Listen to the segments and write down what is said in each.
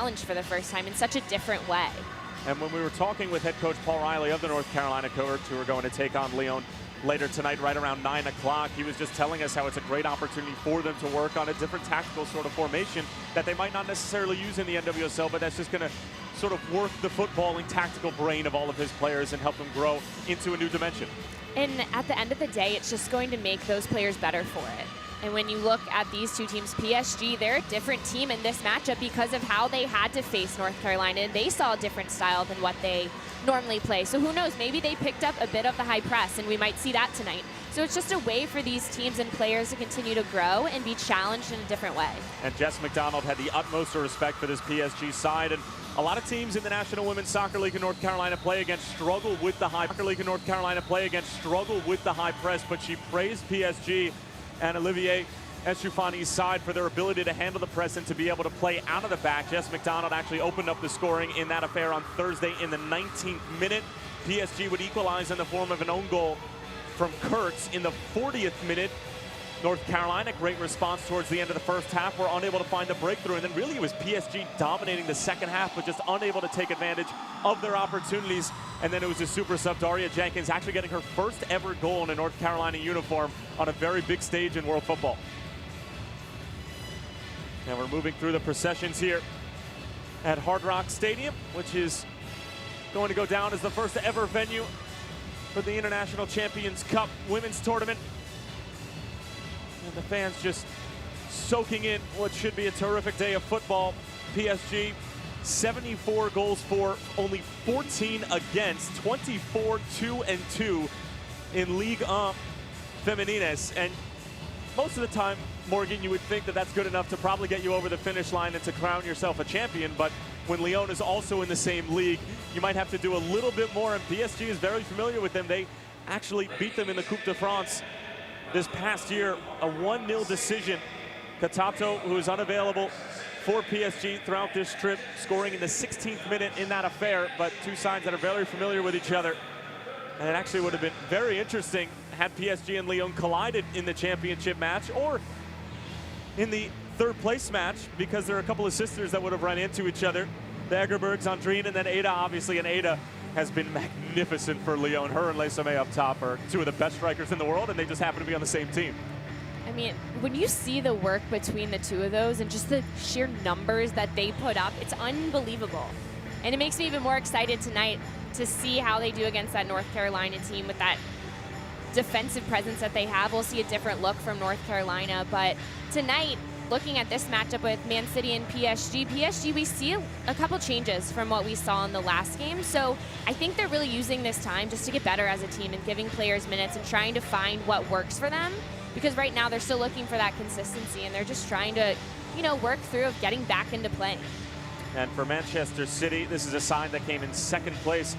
challenged for the first time in such a different way. And when we were talking with head coach Paul Riley of the North Carolina Cougars, who are going to take on Lyon later tonight, right around 9 o'clock, he was just telling us how it's a great opportunity for them to work on a different tactical sort of formation that they might not necessarily use in the NWSL, but that's just going to sort of work the footballing tactical brain of all of his players and help them grow into a new dimension. And at the end of the day, it's just going to make those players better for it. And when you look at these two teams, PSG, they're a different team in this matchup because of how they had to face North Carolina. And they saw a different style than what they normally play. So who knows, maybe they picked up a bit of the high press, and we might see that tonight. So it's just a way for these teams and players to continue to grow and be challenged in a different way. And Jess McDonald had the utmost respect for this PSG side. And a lot of teams in the National Women's Soccer League in North Carolina struggle with the high press, but she praised PSG and Olivier Echoufani's side for their ability to handle the press and to be able to play out of the back. Jess McDonald actually opened up the scoring in that affair on Thursday in the 19th minute. PSG would equalize in the form of an own goal from Kurtz in the 40th minute. North Carolina, great response towards the end of the first half, were unable to find a breakthrough, and then really it was PSG dominating the second half, but just unable to take advantage of their opportunities. And then it was a super sub, Daria Jenkins, actually getting her first ever goal in a North Carolina uniform on a very big stage in world football. And we're moving through the processions here at Hard Rock Stadium, which is going to go down as the first ever venue for the International Champions Cup Women's Tournament. And the fans just soaking in what should be a terrific day of football. PSG, 74 goals for, only 14 against, 24 2-2 in Ligue 1 Feminines. And most of the time, Morgan, you would think that that's good enough to probably get you over the finish line and to crown yourself a champion. But when Lyon is also in the same league, you might have to do a little bit more. And PSG is very familiar with them. They actually beat them in the Coupe de France this past year, a 1-0 decision. Katato, who is unavailable for PSG throughout this trip, scoring in the 16th minute in that affair, but two sides that are very familiar with each other. And it actually would have been very interesting had PSG and Lyon collided in the championship match or in the third place match, because there are a couple of sisters that would have run into each other. The Egerbergs, Andrine, and then Ada, obviously, and Ada has been magnificent for Lyon. Her and Lesame up top are two of the best strikers in the world, and they just happen to be on the same team. I mean, when you see the work between the two of those and just the sheer numbers that they put up, it's unbelievable. And it makes me even more excited tonight to see how they do against that North Carolina team with that defensive presence that they have. We'll see a different look from North Carolina, but tonight, looking at this matchup with Man City and PSG, we see a couple changes from what we saw in the last game. So I think they're really using this time just to get better as a team and giving players minutes and trying to find what works for them. Because right now they're still looking for that consistency and they're just trying to, you know, work through of getting back into play. And for Manchester City, this is a side that came in second place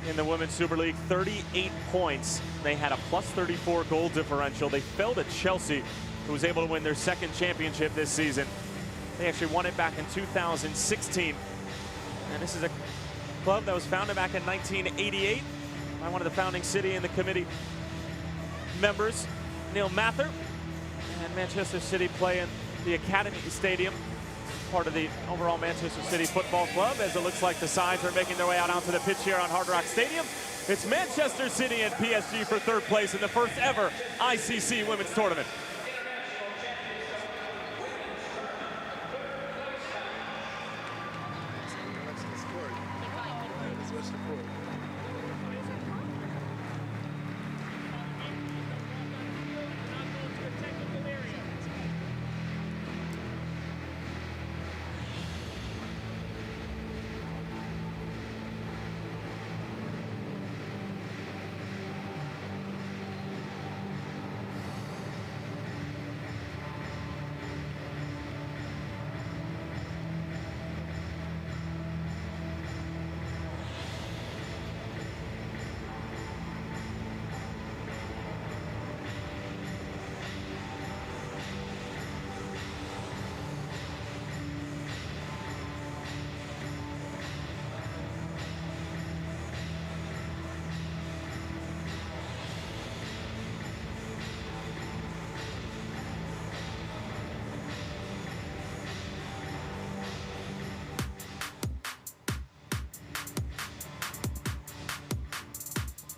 in the Women's Super League, 38 points. They had a plus 34 goal differential. They fell to Chelsea, who was able to win their second championship this season. They actually won it back in 2016. And this is a club that was founded back in 1988 by one of the founding city and the committee members, Neil Mather. And Manchester City play in the Academy Stadium, part of the overall Manchester City Football Club, as it looks like the sides are making their way out onto the pitch here on Hard Rock Stadium. It's Manchester City and PSG for third place in the first ever ICC Women's Tournament.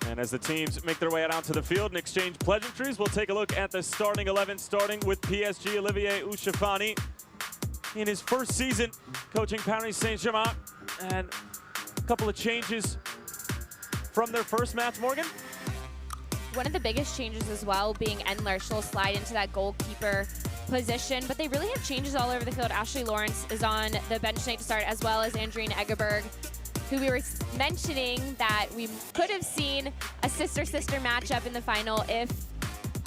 And as the teams make their way out onto the field and exchange pleasantries, we'll take a look at the starting 11, starting with PSG Olivier Ushafani in his first season coaching Paris Saint-Germain. And a couple of changes from their first match, Morgan. One of the biggest changes as well being Endler. She'll slide into that goalkeeper position, but they really have changes all over the field. Ashley Lawrence is on the bench tonight to start, as well as Andrine Egerberg, who we were mentioning that we could have seen a sister-sister matchup in the final if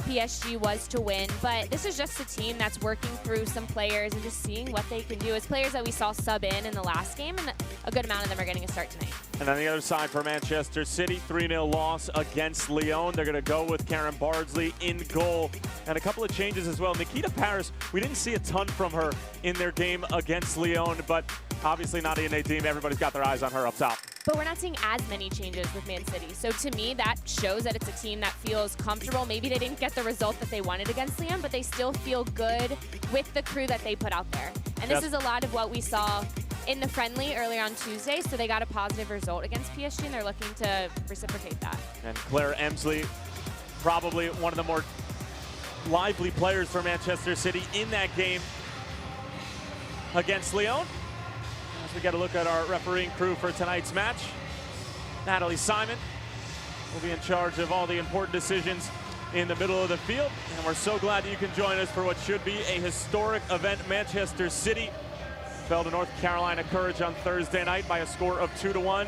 PSG was to win. But this is just a team that's working through some players and just seeing what they can do. It's players that we saw sub in the last game, and a good amount of them are getting a start tonight. And on the other side for Manchester City, 3-0 loss against Lyon. They're going to go with Karen Bardsley in goal. And a couple of changes as well. Nikita Paris, we didn't see a ton from her in their game against Lyon, but obviously Nadia Nadim, everybody's got their eyes on her up top. But we're not seeing as many changes with Man City. So to me, that shows that it's a team that feels comfortable. Maybe they didn't get the result that they wanted against Lyon, but they still feel good with the crew that they put out there. And this is a lot of what we saw in the friendly earlier on Tuesday. So they got a positive result against PSG, and they're looking to reciprocate that. And Claire Emsley, probably one of the more lively players for Manchester City in that game against Lyon. As we get a look at our refereeing crew for tonight's match, Natalie Simon will be in charge of all the important decisions in the middle of the field. And we're so glad that you can join us for what should be a historic event. Manchester City fell to North Carolina Courage on Thursday night by a score of 2-1.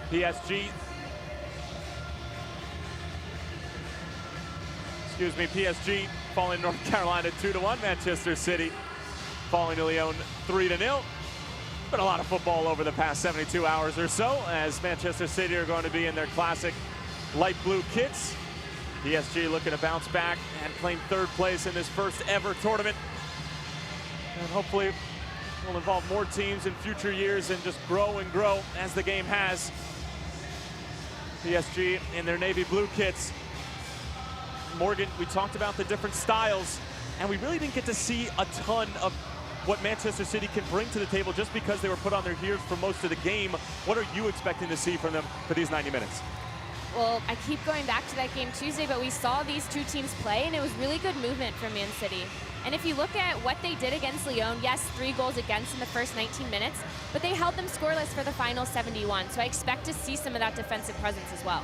PSG falling to North Carolina 2-1. Manchester City falling to Lyon 3-0. Been a lot of football over the past 72 hours or so, as Manchester City are going to be in their classic light blue kits. PSG looking to bounce back and claim third place in this first ever tournament. And hopefully will involve more teams in future years and just grow and grow as the game has. PSG in their navy blue kits. Morgan, we talked about the different styles, and we really didn't get to see a ton of what Manchester City can bring to the table just because they were put on their heels for most of the game. What are you expecting to see from them for these 90 minutes? Well, I keep going back to that game Tuesday, but we saw these two teams play, and it was really good movement from Man City. And if you look at what they did against Lyon, yes, 3 goals against in the first 19 minutes, but they held them scoreless for the final 71. So I expect to see some of that defensive presence as well.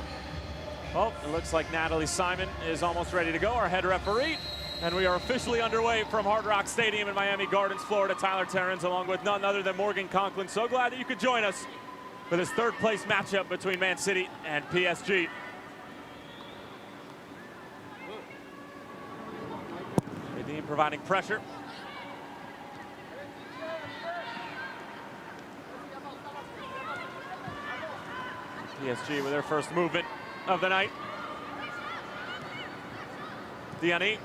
Well, it looks like Natalie Simon is almost ready to go, our head referee. And we are officially underway from Hard Rock Stadium in Miami Gardens, Florida. Tyler Terrens along with none other than Morgan Conklin. So glad that you could join us for this third place matchup between Man City and PSG. Nadim providing pressure. PSG with their first movement of the night. Diani,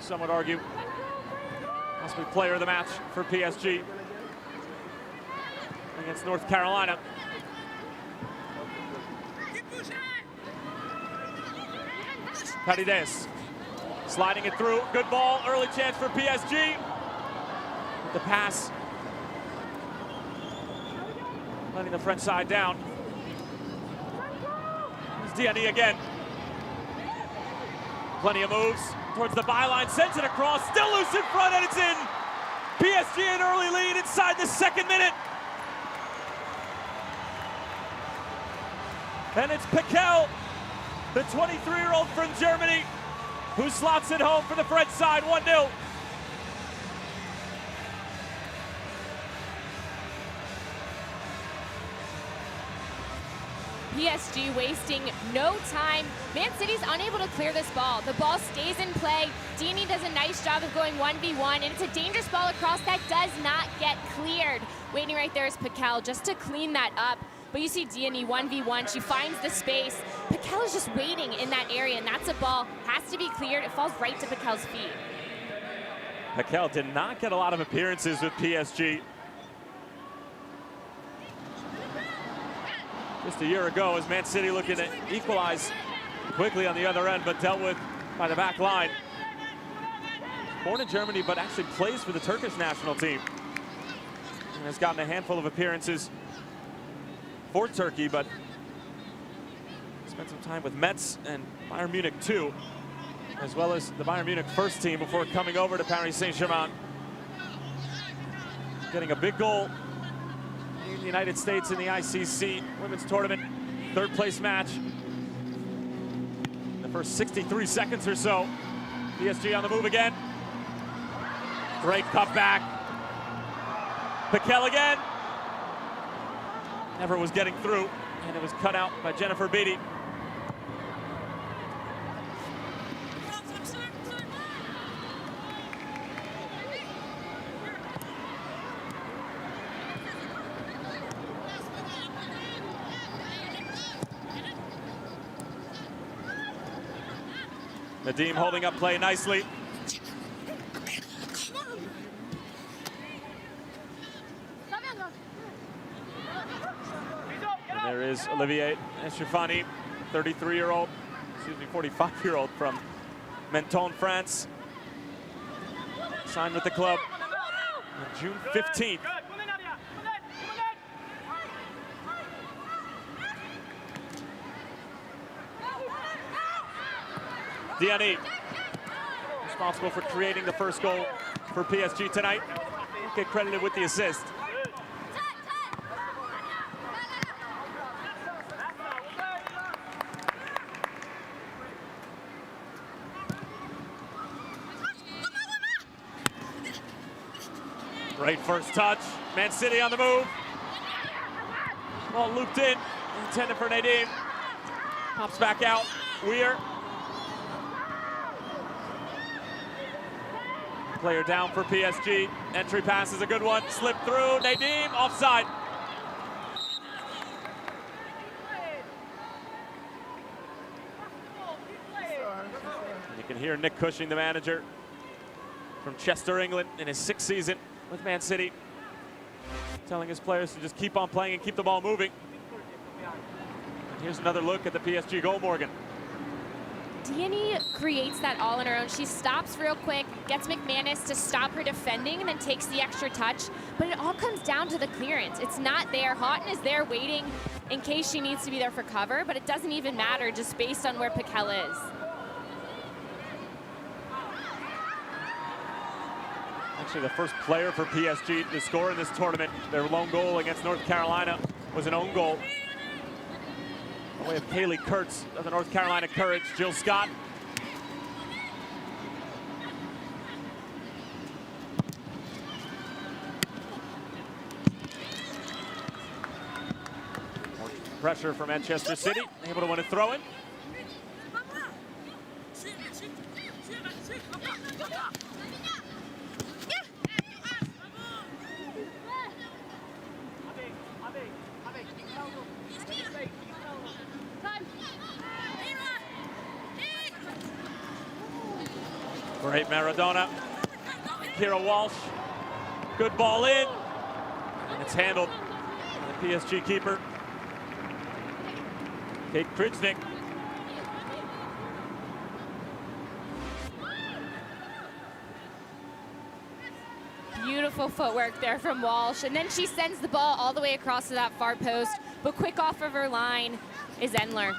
some would argue, must be player of the match for PSG against North Carolina. Paredes sliding it through. Good ball, early chance for PSG. The pass, letting the French side down. There's Diani again. Plenty of moves towards the byline, sends it across, still loose in front, and it's in. PSG an early lead inside the second minute. And it's Piquel, the 23-year-old from Germany, who slots it home for the French side, 1-0. PSG wasting no time. Man City's unable to clear this ball. The ball stays in play. Diani does a nice job of going 1v1, and it's a dangerous ball across that does not get cleared. Waiting right there is Piquel just to clean that up. But you see Diani 1v1, she finds the space. Piquel is just waiting in that area, and that's a ball, has to be cleared. It falls right to Piquel's feet. Piquel did not get a lot of appearances with PSG. Just a year ago, as Man City looking to equalize quickly on the other end, but dealt with by the back line. Born in Germany, but actually plays for the Turkish national team. And has gotten a handful of appearances for Turkey, but spent some time with Metz and Bayern Munich too, as well as the Bayern Munich first team before coming over to Paris Saint-Germain. Getting a big goal in the United States in the ICC women's tournament, third place match. In the first 63 seconds or so, PSG on the move again. Great cutback. Piquel again. Never was getting through, and it was cut out by Jennifer Beattie. Nadim holding up play nicely. And there is Olivier Echeverri, 45-year-old from Menton, France. Signed with the club on June 15th. Diani, responsible for creating the first goal for PSG tonight. Get credited with the assist. Great first touch. Man City on the move. Ball looped in, intended for Nadim. Pops back out. Weir. Player down for PSG. Entry pass is a good one. Slip through. Nadim offside. And you can hear Nick Cushing, the manager from Chester, England, in his 6th season with Man City, telling his players to just keep on playing and keep the ball moving. And here's another look at the PSG goal, Morgan. Diani creates that all on her own. She stops real quick, gets McManus to stop her defending, and then takes the extra touch. But it all comes down to the clearance. It's not there. Houghton is there waiting in case she needs to be there for cover, but it doesn't even matter just based on where Piquel is. Actually, the first player for PSG to score in this tournament, their lone goal against North Carolina, was an own goal. By way of Kaylee Kurtz of the North Carolina Courage. Jill Scott. More pressure for Manchester City. Able to win a throw-in. Great Maradona. Kira Walsh. Good ball in. And it's handled by the PSG keeper, Kate Kritznick. Beautiful footwork there from Walsh. And then she sends the ball all the way across to that far post. But quick off of her line is Endler.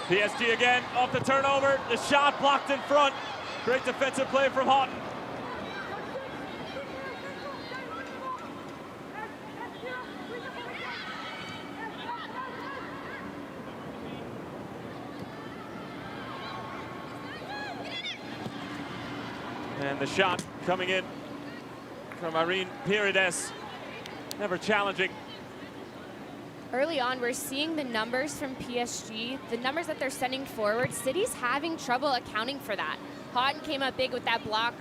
PSG again off the turnover. The shot blocked in front. Great defensive play from Houghton. And the shot coming in from Irene Paredes. Never challenging. Early on, we're seeing the numbers from PSG, the numbers that they're sending forward. City's having trouble accounting for that. Houghton came up big with that block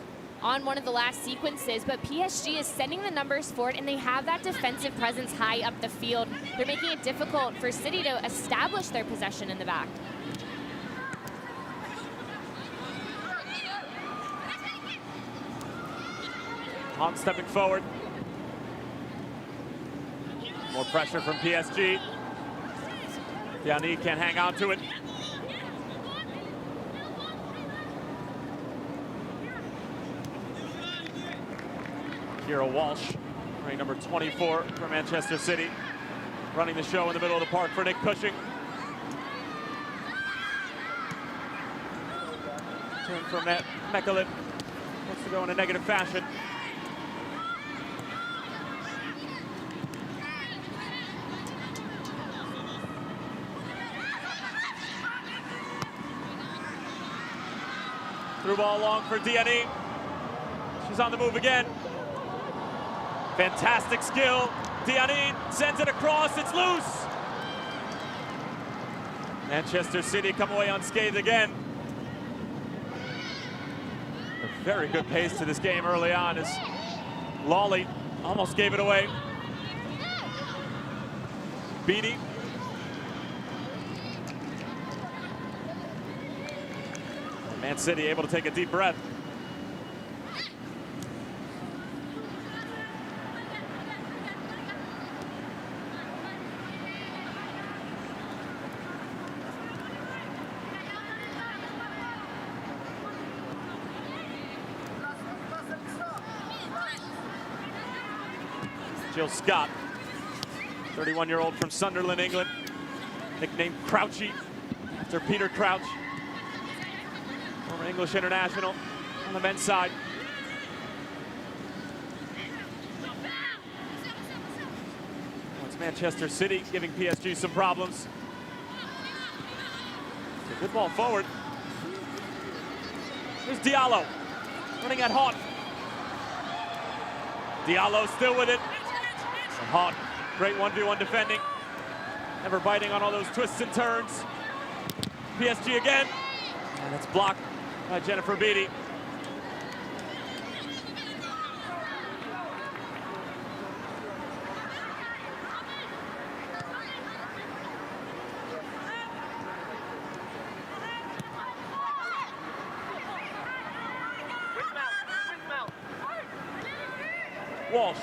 on one of the last sequences, but PSG is sending the numbers forward, and they have that defensive presence high up the field. They're making it difficult for City to establish their possession in the back. Houghton stepping forward. More pressure from PSG. Diani can't hang on to it. Kira Walsh, wearing number 24 for Manchester City, running the show in the middle of the park for Nick Cushing. Turn from Mekalip, wants to go in a negative fashion. Through ball long for Diani. She's on the move again. Fantastic skill. Diani sends it across, it's loose. Manchester City come away unscathed again. A very good pace to this game early on as Lawley almost gave it away. Beattie. Man City able to take a deep breath. Jill Scott, 31-year-old from Sunderland, England, nicknamed Crouchy after Peter Crouch, former English international on the men's side. Well, it's Manchester City giving PSG some problems. It's a good ball forward. Here's Diallo, running at Haught. Diallo still with it. And Haught, great 1v1 defending. Never biting on all those twists and turns. PSG again. And it's blocked by Jennifer Beattie. Walsh.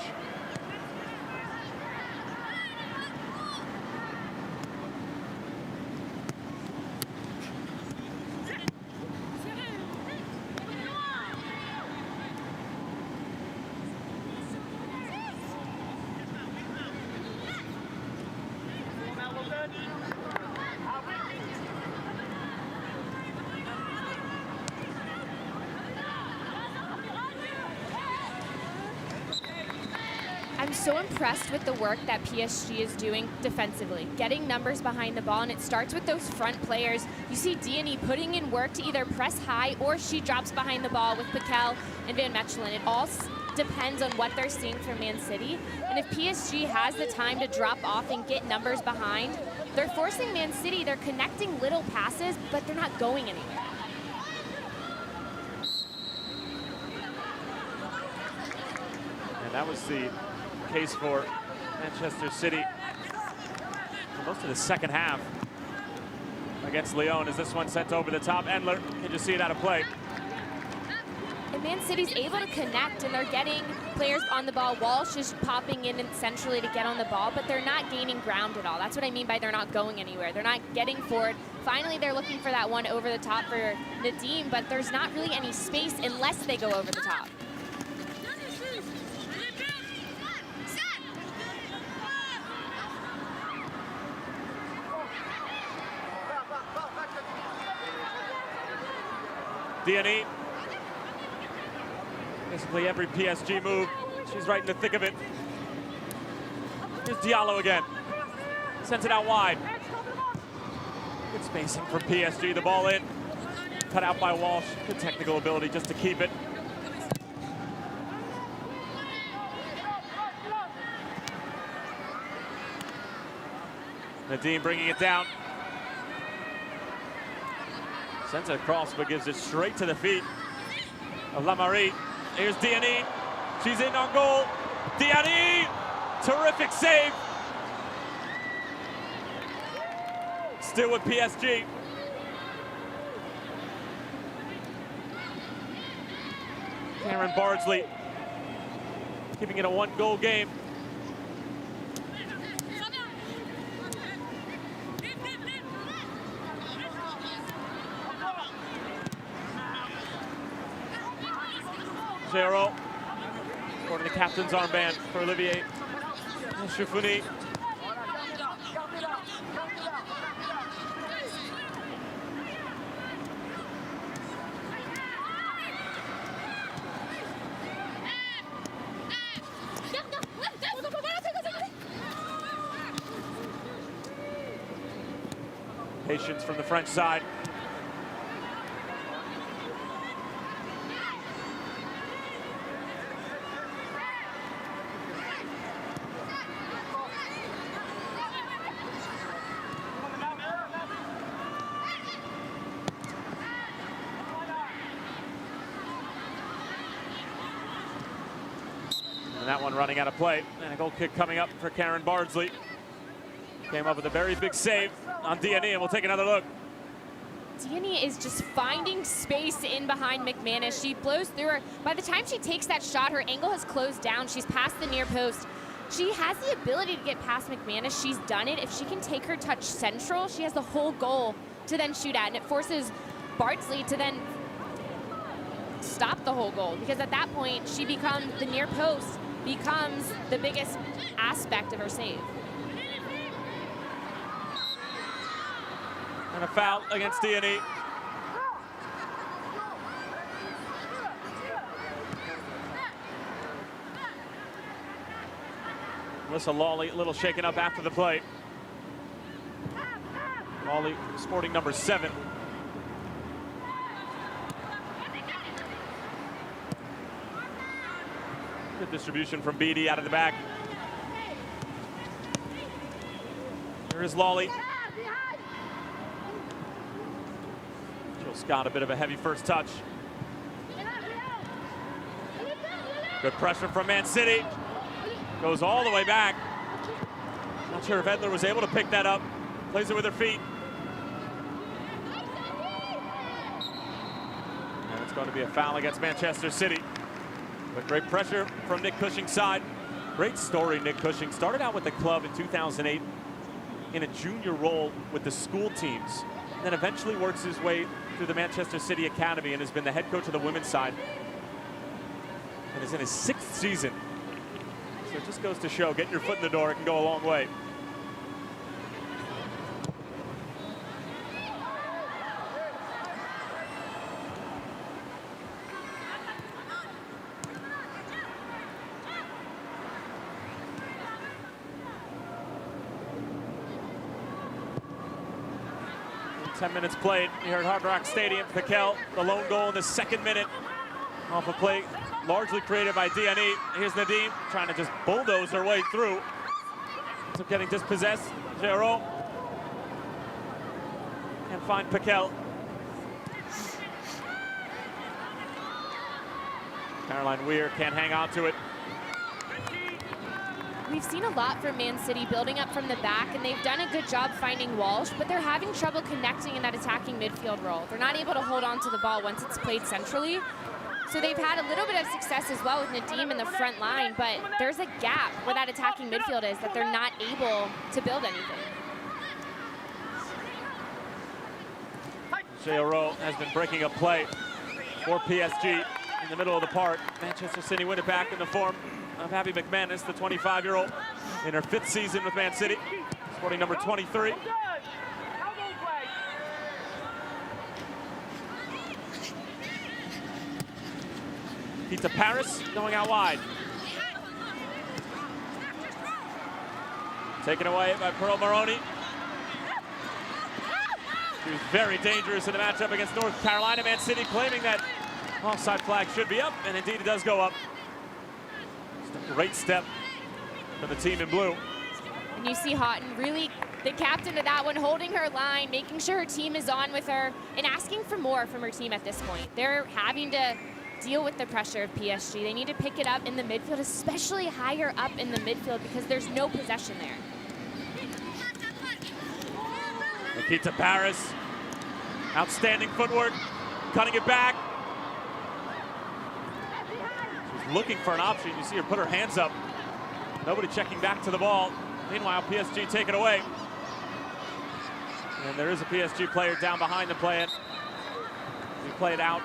I'm so impressed with the work that PSG is doing defensively, getting numbers behind the ball, and it starts with those front players. You see Diani putting in work to either press high or she drops behind the ball with Piquel and Van Mechelen. It all depends on what they're seeing from Man City. And if PSG has the time to drop off and get numbers behind, they're forcing Man City. They're connecting little passes, but they're not going anywhere. And that was the case for Manchester City for most of the second half against Lyon, as this one sent over the top. Endler can just see it out of play. And Man City's able to connect, and they're getting players on the ball. Walsh is popping in centrally to get on the ball, but they're not gaining ground at all. That's what I mean by they're not going anywhere. They're not getting forward. Finally, they're looking for that one over the top for Nadim, but there's not really any space unless they go over the top. Diani. Basically every PSG move, she's right in the thick of it. Here's Diallo again. Sends it out wide. Good spacing for PSG. The ball in. Cut out by Walsh. Good technical ability just to keep it. Nadim bringing it down. Sends it across, but gives it straight to the feet of Lamari. Here's Diani. She's in on goal. Diani! Terrific save. Still with PSG. Cameron Bardsley keeping it a one-goal game. captain's armband for Olivier Chouffouni. Patience from the French side. And that one running out of play. And a goal kick coming up for Karen Bardsley. Came up with a very big save on Diani, and we'll take another look. Diani is just finding space in behind McManus. She blows through her. By the time she takes that shot, her angle has closed down. She's past the near post. She has the ability to get past McManus. She's done it. If she can take her touch central, she has the whole goal to then shoot at, and it forces Bardsley to then stop the whole goal, because at that point, she becomes the near post, becomes the biggest aspect of her save. And a foul against Diani. Alyssa Lawley a little shaken up after the play. Lawley sporting number 7. Good distribution from Beattie out of the back. Here is Lawley. Scott, a bit of a heavy first touch. Good pressure from Man City. Goes all the way back. Not sure if Edler was able to pick that up. Plays it with her feet. And it's going to be a foul against Manchester City. But great pressure from Nick Cushing's side. Great story, Nick Cushing. Started out with the club in 2008 in a junior role with the school teams. Then eventually works his way through the Manchester City Academy and has been the head coach of the women's side. And is in his 6th season. So it just goes to show, get your foot in the door, it can go a long way. And 10 minutes played here at Hard Rock Stadium. Piquel, the lone goal in the 2nd minute. Off a play largely created by Diani. Here's Nadim trying to just bulldoze her way through. Ends up getting dispossessed. Géraud can't find Piquel. Caroline Weir can't hang on to it. We've seen a lot from Man City building up from the back, and they've done a good job finding Walsh, but they're having trouble connecting in that attacking midfield role. They're not able to hold on to the ball once it's played centrally. So they've had a little bit of success as well with Nadim in the front line, but there's a gap where that attacking midfield is that they're not able to build anything. Géraud has been breaking up play for PSG in the middle of the park. Manchester City win it back in the form of Abby McManus, the 25-year-old, in her 5th season with Man City, sporting number 23. Pizza Paris going out wide. Taken away by Pearl Maroney. She was very dangerous in the matchup against North Carolina. Man City claiming that offside flag should be up, and indeed it does go up. Just a great step from the team in blue. And you see Houghton really the captain of that one, holding her line, making sure her team is on with her, and asking for more from her team at this point. They're having to deal with the pressure of PSG. They need to pick it up in the midfield, especially higher up in the midfield, because there's no possession there. Nikita Paris, outstanding footwork, cutting it back. She's looking for an option. You see her put her hands up. Nobody checking back to the ball. Meanwhile, PSG take it away. And there is a PSG player down behind the play it. We play it out.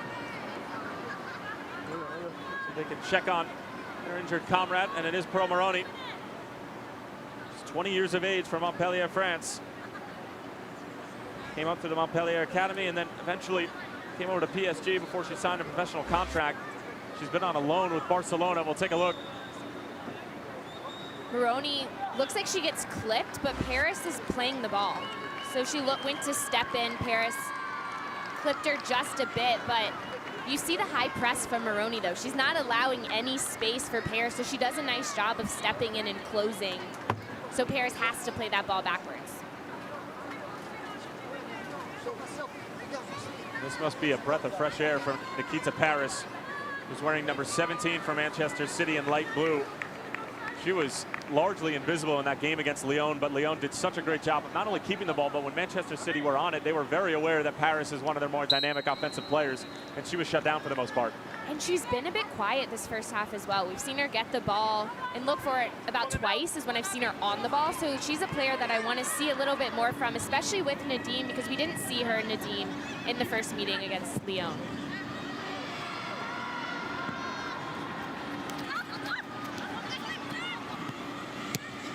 So they can check on their injured comrade, and it is Pearl Maroney. She's 20 years of age from Montpellier, France. Came up to the Montpellier Academy and then eventually came over to PSG before she signed a professional contract. She's been on a loan with Barcelona. We'll take a look. Maroney looks like she gets clipped, but Paris is playing the ball. So she went to step in. Paris clipped her just a bit, but you see the high press from Maroney, though. She's not allowing any space for Paris, so she does a nice job of stepping in and closing. So Paris has to play that ball backwards. This must be a breath of fresh air from Nikita Paris, who's wearing number 17 for Manchester City in light blue. She was largely invisible in that game against Lyon, but Lyon did such a great job of not only keeping the ball, but when Manchester City were on it, they were very aware that Paris is one of their more dynamic offensive players, and she was shut down for the most part. And she's been a bit quiet this first half as well. We've seen her get the ball and look for it about twice is when I've seen her on the ball. So she's a player that I want to see a little bit more from, especially with Nadine, because we didn't see her, Nadine, in the first meeting against Lyon.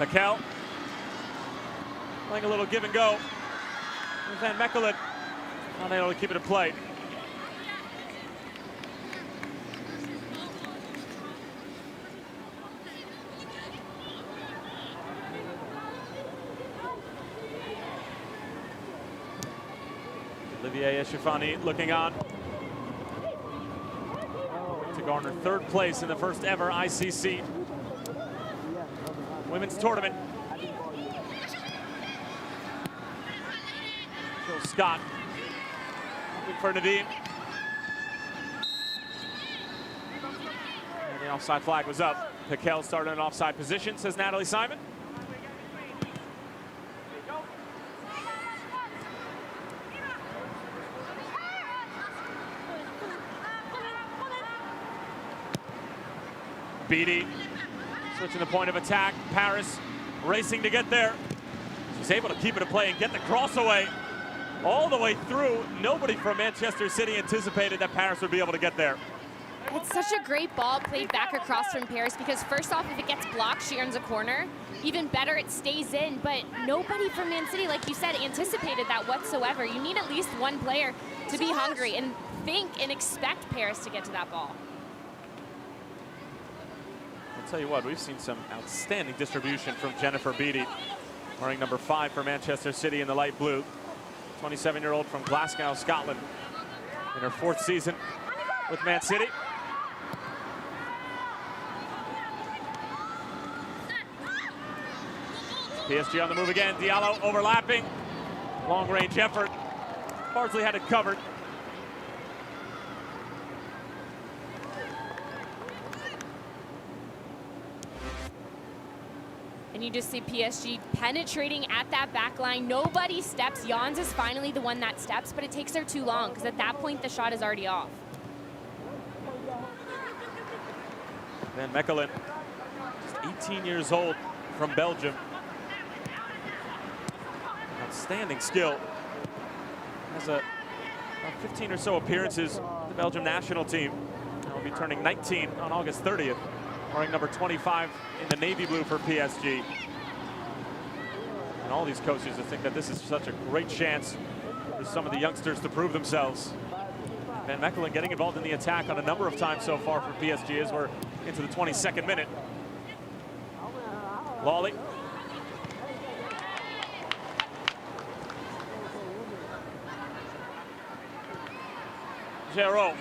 Mikel playing a little give and go. Van Mechelen unable to keep it in play. Olivier Echefani looking on to garner third place in the first ever ICC women's tournament. Jill Scott looking for Nadine. And the offside flag was up. Mikel started in offside position, says Natalie Simon. Beattie switching the point of attack. Paris racing to get there. She's able to keep it in play and get the cross away all the way through. Nobody from Manchester City anticipated that Paris would be able to get there. It's such a great ball played back across from Paris, because first off, if it gets blocked, she earns a corner. Even better, it stays in, but nobody from Man City, like you said, anticipated that whatsoever. You need at least one player to be hungry and think and expect Paris to get to that ball. I'll tell you what, we've seen some outstanding distribution from Jennifer Beattie, wearing number 5 for Manchester City in the light blue. 27-year-old from Glasgow, Scotland, in her 4th season with Man City. PSG on the move again. Diallo overlapping. Long-range effort. Bardsley had it covered. And you just see PSG penetrating at that back line. Nobody steps. Jans is finally the one that steps, but it takes her too long, because at that point the shot is already off. Van Mechelen, just 18 years old, from Belgium. Outstanding skill. Has about 15 or so appearances with the Belgium national team. And will be turning 19 on August 30th. Wearing number 25 in the navy blue for PSG. And all these coaches think that this is such a great chance for some of the youngsters to prove themselves. Van Mechelen getting involved in the attack on a number of times so far for PSG as we're into the 22nd minute. Lawley. Géraud.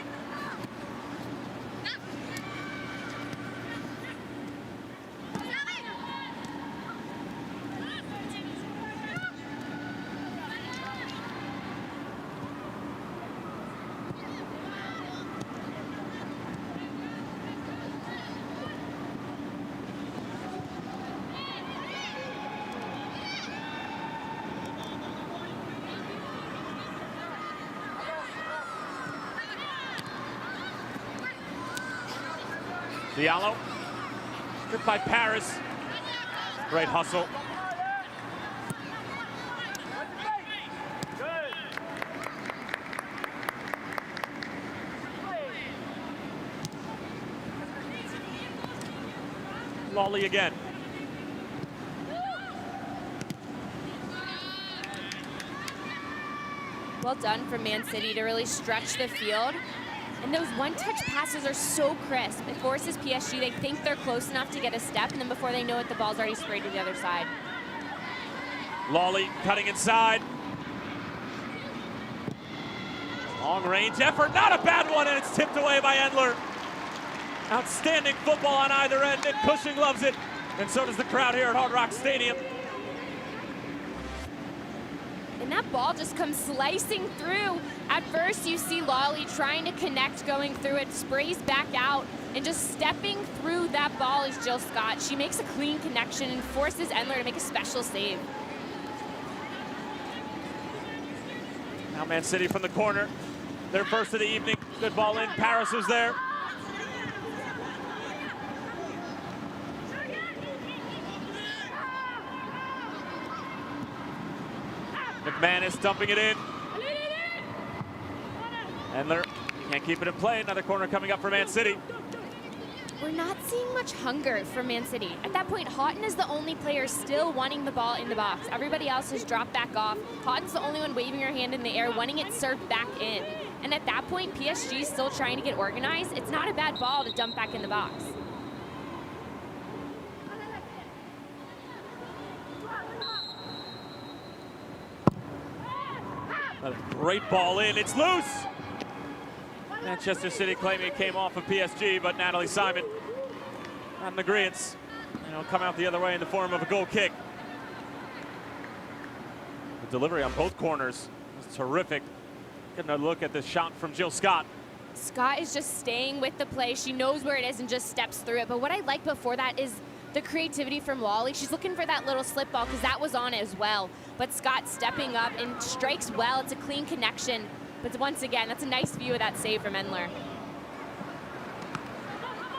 Diallo, stripped by Paris. Great hustle. Lawley again. Well done from Man City to really stretch the field. And those one-touch passes are so crisp. It forces PSG. They think they're close enough to get a step, and then before they know it, the ball's already sprayed to the other side. Lawley cutting inside. Long-range effort, not a bad one, and it's tipped away by Endler. Outstanding football on either end. Nick Cushing loves it, and so does the crowd here at Hard Rock Stadium. And that ball just comes slicing through. At first, you see Lawley trying to connect, going through it, sprays back out, and just stepping through that ball is Jill Scott. She makes a clean connection and forces Endler to make a special save. Now Man City from the corner. Their first of the evening. Good ball in. Paris was there. McManus dumping it in. Endler can't keep it in play. Another corner coming up for Man City. We're not seeing much hunger from Man City. At that point, Houghton is the only player still wanting the ball in the box. Everybody else has dropped back off. Houghton's the only one waving her hand in the air, wanting it served back in. And at that point, PSG is still trying to get organized. It's not a bad ball to dump back in the box. A great ball in. It's loose. Manchester City claiming it came off of PSG, but Natalie Simon on the agreeance. And it'll come out the other way in the form of a goal kick. The delivery on both corners was terrific. Getting a look at the shot from Jill Scott. Scott is just staying with the play. She knows where it is and just steps through it. But what I like before that is the creativity from Lawley. She's looking for that little slip ball because that was on as well. But Scott stepping up and strikes well. It's a clean connection. But once again, that's a nice view of that save from Endler.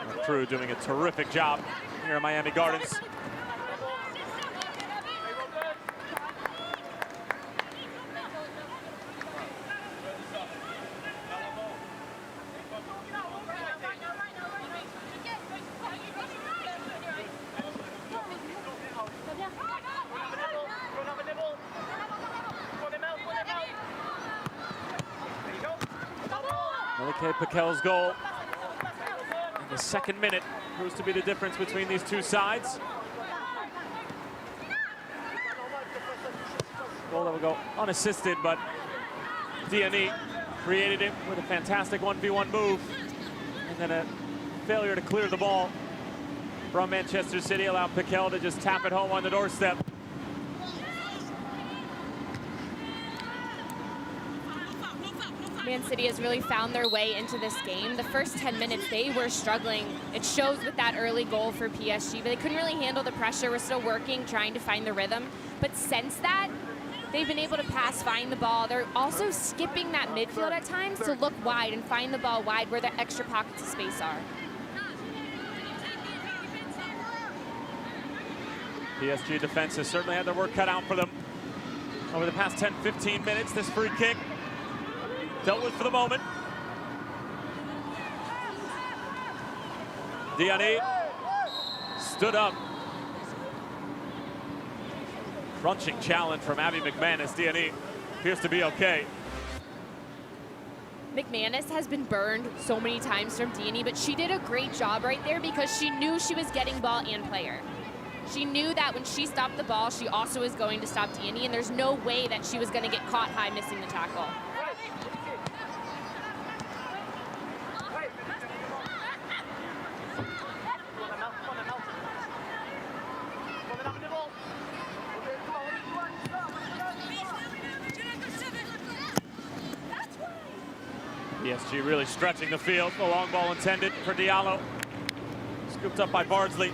The crew doing a terrific job here at Miami Gardens. Malika Paquel's goal in the second minute proves to be the difference between these two sides. Goal that will go unassisted, but Diani created it with a fantastic 1v1 move, and then a failure to clear the ball from Manchester City allowed Paquel to just tap it home on the doorstep. Man City has really found their way into this game. The first 10 minutes, they were struggling. It shows with that early goal for PSG, but they couldn't really handle the pressure. We're still working, trying to find the rhythm. But since that, they've been able to pass, find the ball. They're also skipping that midfield at times to look wide and find the ball wide where the extra pockets of space are. PSG defense has certainly had their work cut out for them over the past 10-15 minutes. This free kick dealt with for the moment. Diani stood up. Crunching challenge from Abby McManus. Diani appears to be okay. McManus has been burned so many times from Diani, but she did a great job right there because she knew she was getting ball and player. She knew that when she stopped the ball, she also was going to stop Diani, and there's no way that she was going to get caught high missing the tackle. PSG really stretching the field. The long ball intended for Diallo. Scooped up by Bardsley.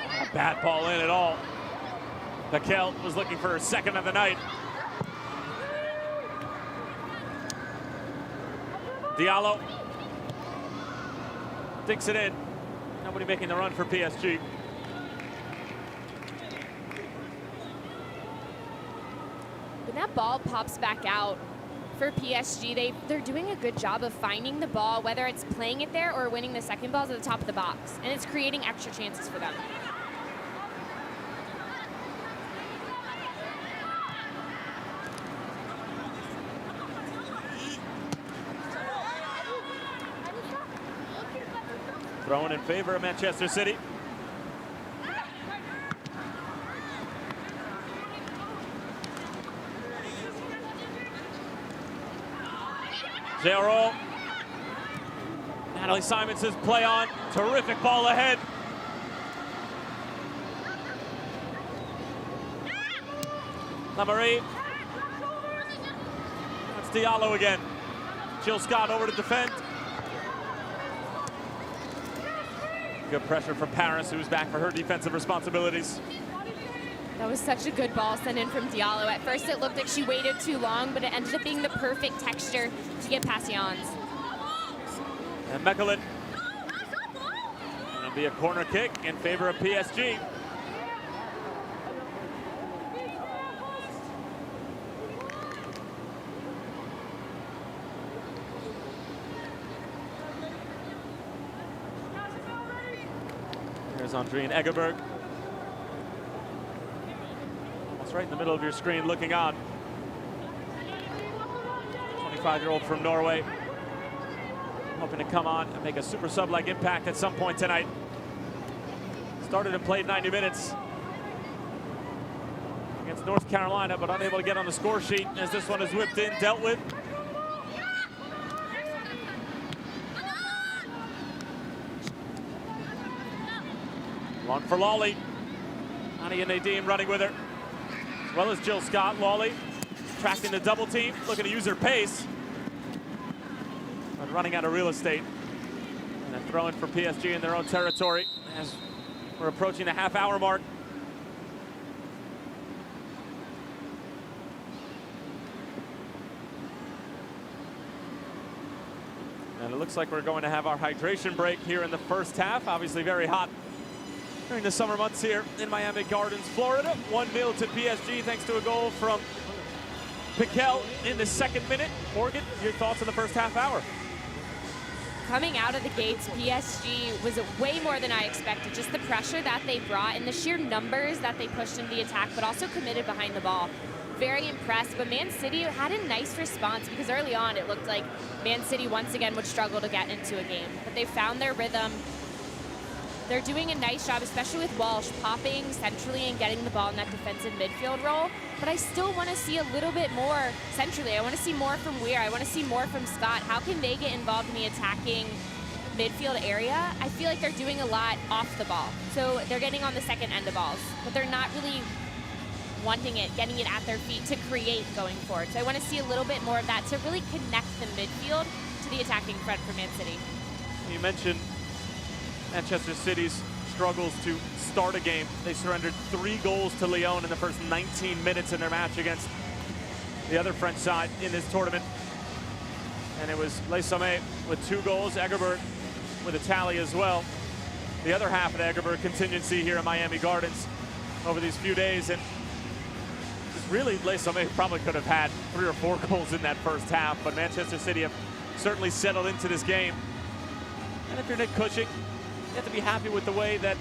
Not a bad ball in at all. Paquel was looking for her second of the night. Diallo Dinks it in. Nobody making the run for PSG. When that ball pops back out for PSG, they're doing a good job of finding the ball, whether it's playing it there or winning the second balls at the top of the box. And it's creating extra chances for them. Thrown in favor of Manchester City. Zero. Natalie Simons' play on. Terrific ball ahead. LaMarie. That's Diallo again. Jill Scott over to defend. Good pressure from Paris, who's back for her defensive responsibilities. That was such a good ball sent in from Diallo. At first it looked like she waited too long, but it ended up being the perfect texture to get past Jans. And Mechelen. It'll be a corner kick in favor of PSG. There's Andrine Egerberg. Almost right in the middle of your screen looking on. 25-year-old from Norway. Hoping to come on and make a super sub-like impact at some point tonight. Started and played 90 minutes against North Carolina, but unable to get on the score sheet as this one is whipped in, dealt with. Long for Lawley. Ania Nadim running with her, as well as Jill Scott. Lawley tracking the double team, looking to use her pace, but running out of real estate. And then throwing for PSG in their own territory as we're approaching the half-hour mark. And it looks like we're going to have our hydration break here in the first half. Obviously very hot during the summer months here in Miami Gardens, Florida. 1-0 to PSG thanks to a goal from Piquel in the second minute. Morgan, your thoughts on the first half hour? Coming out of the gates, PSG was way more than I expected. Just the pressure that they brought and the sheer numbers that they pushed into the attack, but also committed behind the ball. Very impressed, but Man City had a nice response because early on it looked like Man City once again would struggle to get into a game. But they found their rhythm. They're doing a nice job, especially with Walsh popping centrally and getting the ball in that defensive midfield role. But I still want to see a little bit more centrally. I want to see more from Weir. I want to see more from Scott. How can they get involved in the attacking midfield area? I feel like they're doing a lot off the ball. So they're getting on the second end of balls, but they're not really wanting it, getting it at their feet to create going forward. So I want to see a little bit more of that to really connect the midfield to the attacking front for Man City. You mentioned Manchester City's struggles to start a game. They surrendered 3 goals to Lyon in the first 19 minutes in their match against the other French side in this tournament. And it was Les Sommets with 2 goals, Egerberg with a tally as well. The other half of the Egerberg contingency here in Miami Gardens over these few days. And really, Les Sommets probably could have had 3 or 4 goals in that first half, but Manchester City have certainly settled into this game. And if you're Nick Cushing, you have to be happy with the way that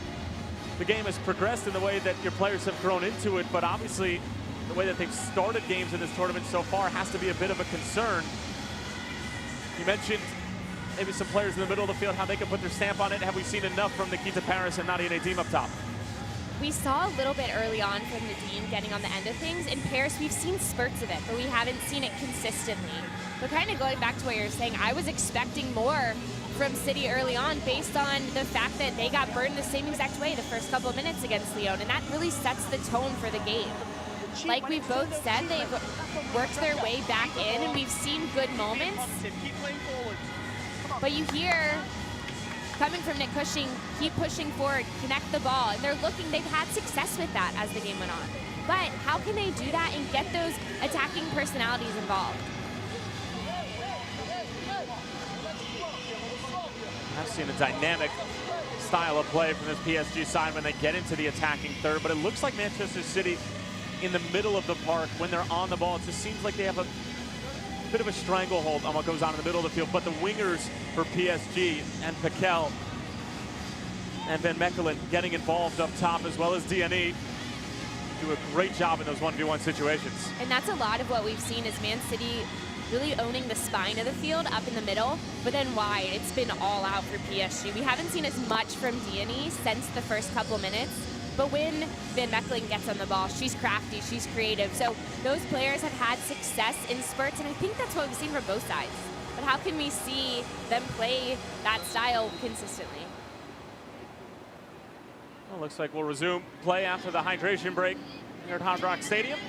the game has progressed and the way that your players have grown into it, but obviously the way that they've started games in this tournament so far has to be a bit of a concern. You mentioned maybe some players in the middle of the field, how they can put their stamp on it. Have we seen enough from Nikita Paris and Nadia Nadim up top? We saw a little bit early on from Nadim getting on the end of things. In Paris, we've seen spurts of it, but we haven't seen it consistently. But kind of going back to what you're saying, I was expecting more from City early on based on the fact that they got burned the same exact way the first couple of minutes against Lyon, and that really sets the tone for the game. Like we both said, they've worked their way back in, and we've seen good moments. But you hear, coming from Nick Cushing, keep pushing forward, connect the ball, and they've had success with that as the game went on. But how can they do that and get those attacking personalities involved? I've seen a dynamic style of play from this PSG side when they get into the attacking third, but it looks like Manchester City in the middle of the park, when they're on the ball, it just seems like they have a bit of a stranglehold on what goes on in the middle of the field. But the wingers for PSG and Piquel and Van Mechelen getting involved up top, as well as DNE, do a great job in those 1v1 situations. And that's a lot of what we've seen is Man City really owning the spine of the field up in the middle, but then wide, it's been all out for PSG. We haven't seen as much from DNE since the first couple minutes, but when Van Mechelen gets on the ball, she's crafty, she's creative. So those players have had success in spurts, and I think that's what we've seen from both sides. But how can we see them play that style consistently? Well, looks like we'll resume play after the hydration break here at Hard Rock Stadium.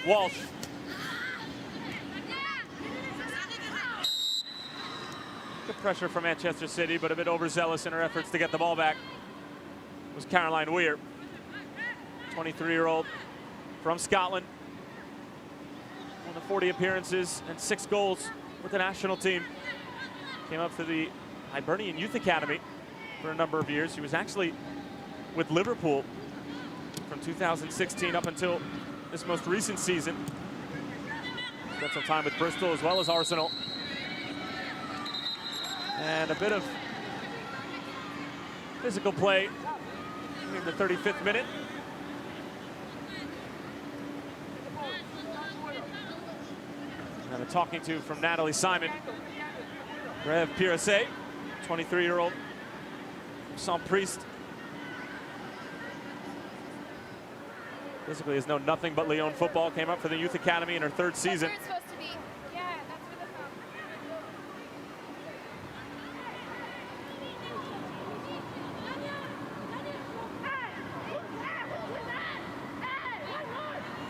Walsh. Good pressure from Manchester City, but a bit overzealous in her efforts to get the ball back. It was Caroline Weir, 23-year-old from Scotland. Won the 40 appearances and 6 goals with the national team. Came up through the Hibernian Youth Academy for a number of years. She was actually with Liverpool from 2016 up until this most recent season. Spent some time with Bristol as well as Arsenal. And a bit of physical play in the 35th minute. And a talking to from Natalie Simon. Rev Piracet, 23-year-old from Saint-Priest. Basically has known nothing but Lyon football. Came up for the youth academy in her 3rd season. That's where it's supposed to be. Yeah, that's where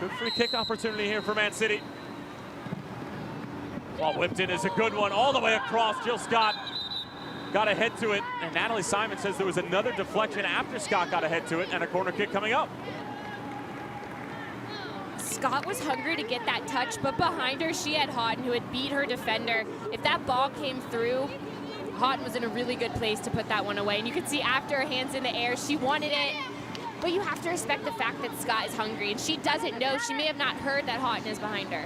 the Good free kick opportunity here for Man City. Ball whipped in is a good one all the way across. Jill Scott got ahead to it, and Natalie Simon says there was another deflection after Scott got ahead to it, and a corner kick coming up. Scott was hungry to get that touch, but behind her she had Houghton, who had beat her defender. If that ball came through, Houghton was in a really good place to put that one away. And you could see after her hands in the air, she wanted it. But you have to respect the fact that Scott is hungry, and she doesn't know. She may have not heard that Houghton is behind her.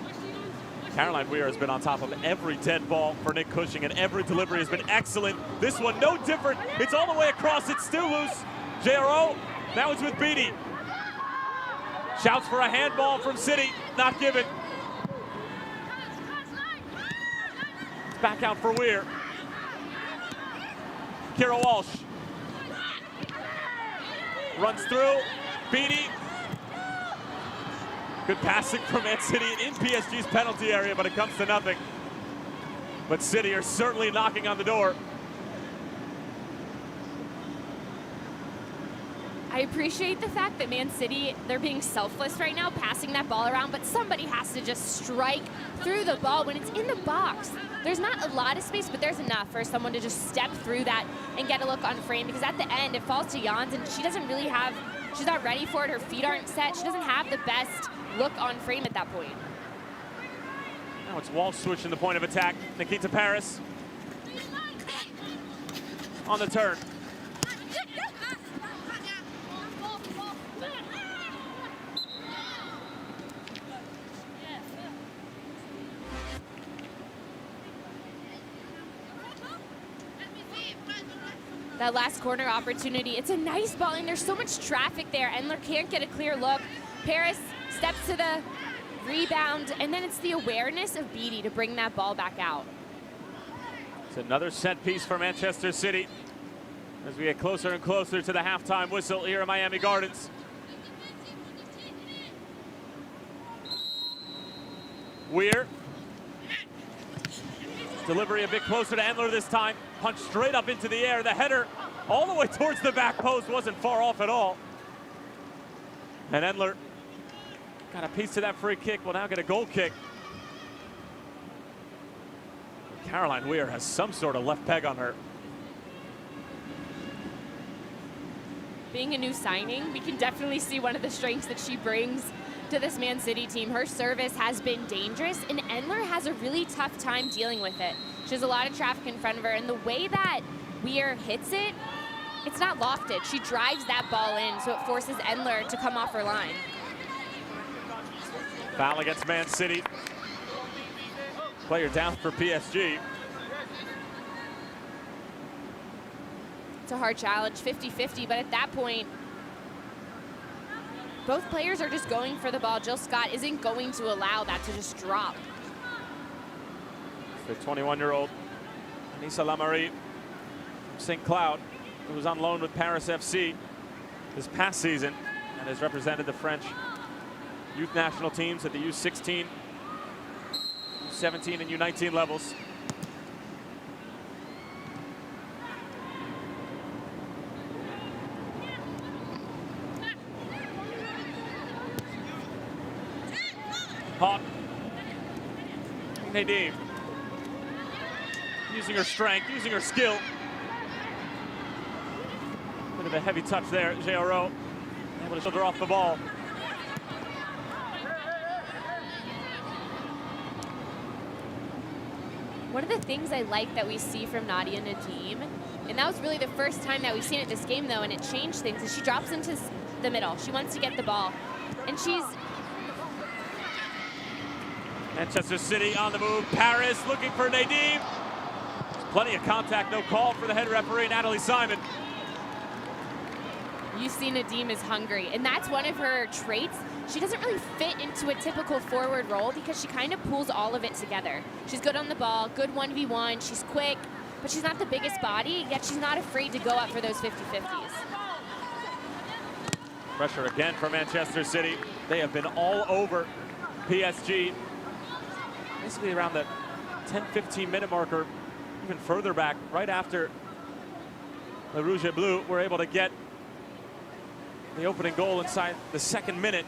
Caroline Weir has been on top of every dead ball for Nick Cushing, and every delivery has been excellent. This one, no different. It's all the way across. It's still loose. JRO, now it's with Beattie. Shouts for a handball from City, not given. It's back out for Weir. Kira Walsh. Runs through, Beattie. Good passing from Man City in PSG's penalty area, but it comes to nothing. But City are certainly knocking on the door. I appreciate the fact that Man City, they're being selfless right now, passing that ball around, but somebody has to just strike through the ball when it's in the box. There's not a lot of space, but there's enough for someone to just step through that and get a look on frame, because at the end, it falls to Jans, and she doesn't really have, she's not ready for it, her feet aren't set, she doesn't have the best look on frame at that point. Now it's Walsh switching the point of attack. Nikita Paris on the turn. That last corner opportunity, it's a nice ball, and there's so much traffic there. Endler can't get a clear look. Paris steps to the rebound, and then it's the awareness of Beattie to bring that ball back out. It's another set piece for Manchester City as we get closer and closer to the halftime whistle here at Miami Gardens. Weir. Delivery a bit closer to Endler this time. Punch straight up into the air. The header all the way towards the back post wasn't far off at all. And Endler got a piece of that free kick. Will now get a goal kick. Caroline Weir has some sort of left peg on her. Being a new signing, we can definitely see one of the strengths that she brings to this Man City team. Her service has been dangerous, and Endler has a really tough time dealing with it. She has a lot of traffic in front of her, and the way that Weir hits it, it's not lofted. She drives that ball in, so it forces Endler to come off her line. Foul against Man City. Player down for PSG. It's a hard challenge, 50-50, but at that point, both players are just going for the ball. Jill Scott isn't going to allow that to just drop. The 21-year-old Anissa Lamarie from St. Cloud, who was on loan with Paris FC this past season and has represented the French youth national teams at the U16, U17, and U19 levels. Hawk. Nadim. Using her strength, using her skill. Bit of a heavy touch there, Géraud. Able to shoulder off the ball. One of the things I like that we see from Nadia Nadim, and that was really the first time that we've seen it this game though, and it changed things, is she drops into the middle. She wants to get the ball, and she's... Manchester City on the move. Paris looking for Nadim. Plenty of contact, no call for the head referee, Natalie Simon. You see Nadim is hungry, and that's one of her traits. She doesn't really fit into a typical forward role because she kind of pulls all of it together. She's good on the ball, good 1v1, she's quick, but she's not the biggest body, yet she's not afraid to go up for those 50-50s. Pressure again for Manchester City. They have been all over PSG. Basically around the 10-15 minute marker, even further back, right after the Rouge et Bleu were able to get the opening goal inside the second minute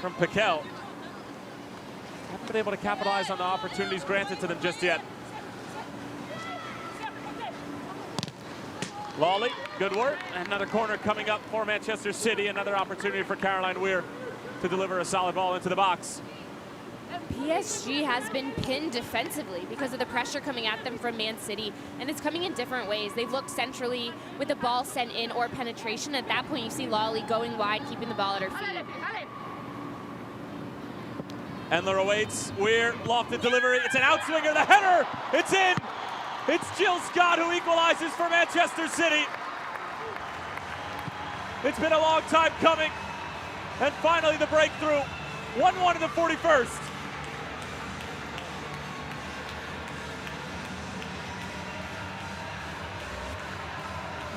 from Piquel. Haven't been able to capitalize on the opportunities granted to them just yet. Lawley, good work. Another corner coming up for Manchester City. Another opportunity for Caroline Weir to deliver a solid ball into the box. PSG has been pinned defensively because of the pressure coming at them from Man City, and it's coming in different ways. They've looked centrally with the ball sent in or penetration. At that point, you see Lawley going wide, keeping the ball at her feet. Endler awaits. Weir, lofted delivery. It's an outswinger. The header. It's in. It's Jill Scott who equalizes for Manchester City. It's been a long time coming, and finally the breakthrough. 1-1 in the 41st.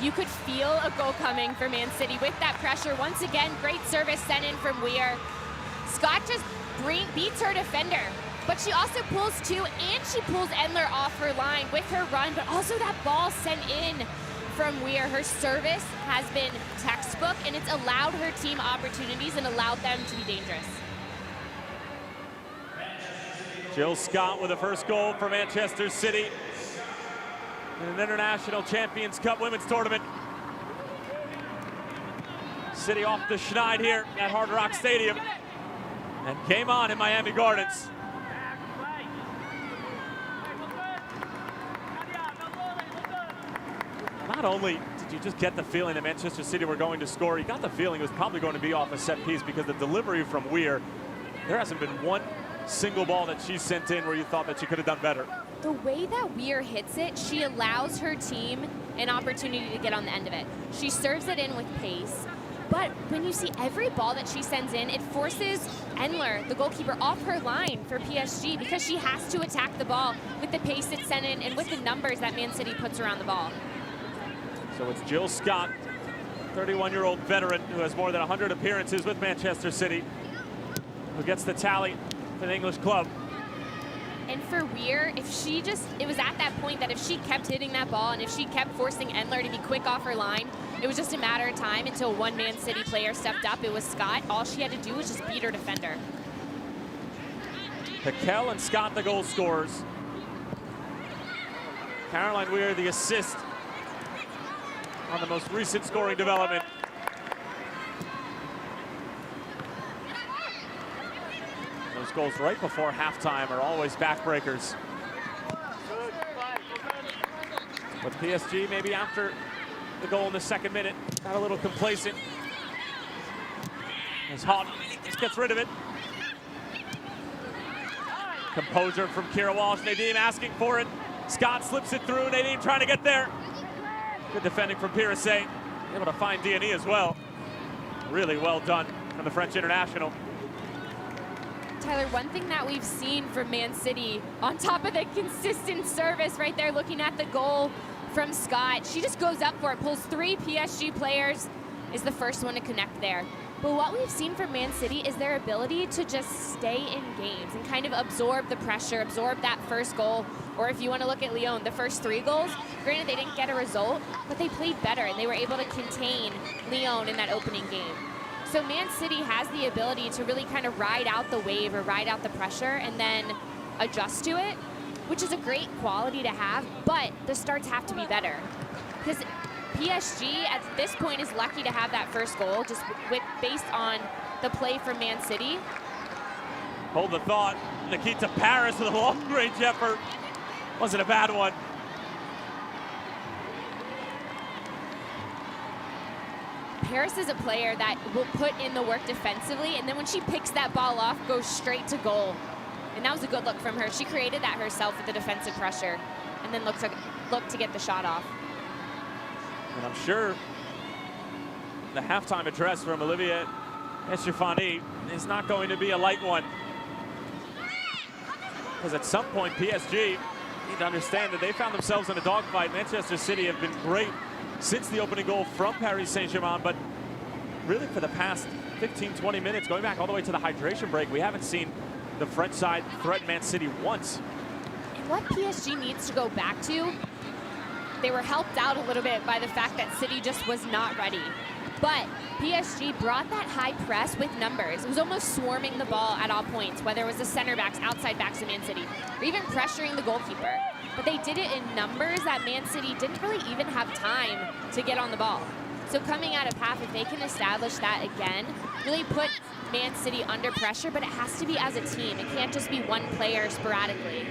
You could feel a goal coming for Man City with that pressure. Once again, great service sent in from Weir. Scott just beats her defender, but she also pulls two, and she pulls Endler off her line with her run, but also that ball sent in from Weir. Her service has been textbook, and it's allowed her team opportunities and allowed them to be dangerous. Jill Scott with the first goal for Manchester City in an International Champions Cup Women's Tournament. City off the schneid here at Hard Rock Stadium and came on in Miami Gardens. Not only did you just get the feeling that Manchester City were going to score, you got the feeling it was probably going to be off a set piece because the delivery from Weir, there hasn't been one single ball that she sent in where you thought that she could have done better. The way that Weir hits it, she allows her team an opportunity to get on the end of it. She serves it in with pace, but when you see every ball that she sends in, it forces Endler, the goalkeeper, off her line for PSG because she has to attack the ball with the pace it's sent in and with the numbers that Man City puts around the ball. So it's Jill Scott, 31-year-old veteran who has more than 100 appearances with Manchester City, who gets the tally for the English club. And for Weir, it was at that point that if she kept hitting that ball and if she kept forcing Endler to be quick off her line, it was just a matter of time until one Man City player stepped up. It was Scott. All she had to do was just beat her defender. Piquel and Scott, the goal scorers. Caroline Weir, the assist on the most recent scoring development. Those goals right before halftime are always backbreakers. But PSG, maybe after the goal in the second minute, got a little complacent. As Houghton just gets rid of it. Composure from Kira Walsh. Nadim asking for it. Scott slips it through. Nadim trying to get there. Good defending from Pires. Able to find D&E as well. Really well done from the French international. Tyler, one thing that we've seen from Man City, on top of the consistent service right there, looking at the goal from Scott, she just goes up for it, pulls 3 PSG players, is the first one to connect there. But what we've seen from Man City is their ability to just stay in games and kind of absorb the pressure, absorb that first goal. Or if you want to look at Lyon, the first 3 goals, granted they didn't get a result, but they played better and they were able to contain Lyon in that opening game. So Man City has the ability to really kind of ride out the wave or ride out the pressure and then adjust to it, which is a great quality to have, but the starts have to be better. Because PSG at this point is lucky to have that first goal just based on the play from Man City. Hold the thought. Nikita Paris with a long-range effort. Wasn't a bad one. Paris is a player that will put in the work defensively, and then when she picks that ball off, goes straight to goal. And that was a good look from her. She created that herself with the defensive pressure, and then looked to get the shot off. And I'm sure the halftime address from Olivier Estefani is not going to be a light one. Because at some point, PSG need to understand that they found themselves in a dogfight. Manchester City have been great since the opening goal from Paris Saint-Germain, but really for the past 15, 20 minutes, going back all the way to the hydration break, we haven't seen the French side threaten Man City once. And what PSG needs to go back to, they were helped out a little bit by the fact that City just was not ready. But PSG brought that high press with numbers. It was almost swarming the ball at all points, whether it was the center backs, outside backs of Man City, or even pressuring the goalkeeper. But they did it in numbers that Man City didn't really even have time to get on the ball. So coming out of half, if they can establish that again, really put Man City under pressure, but it has to be as a team. It can't just be one player sporadically.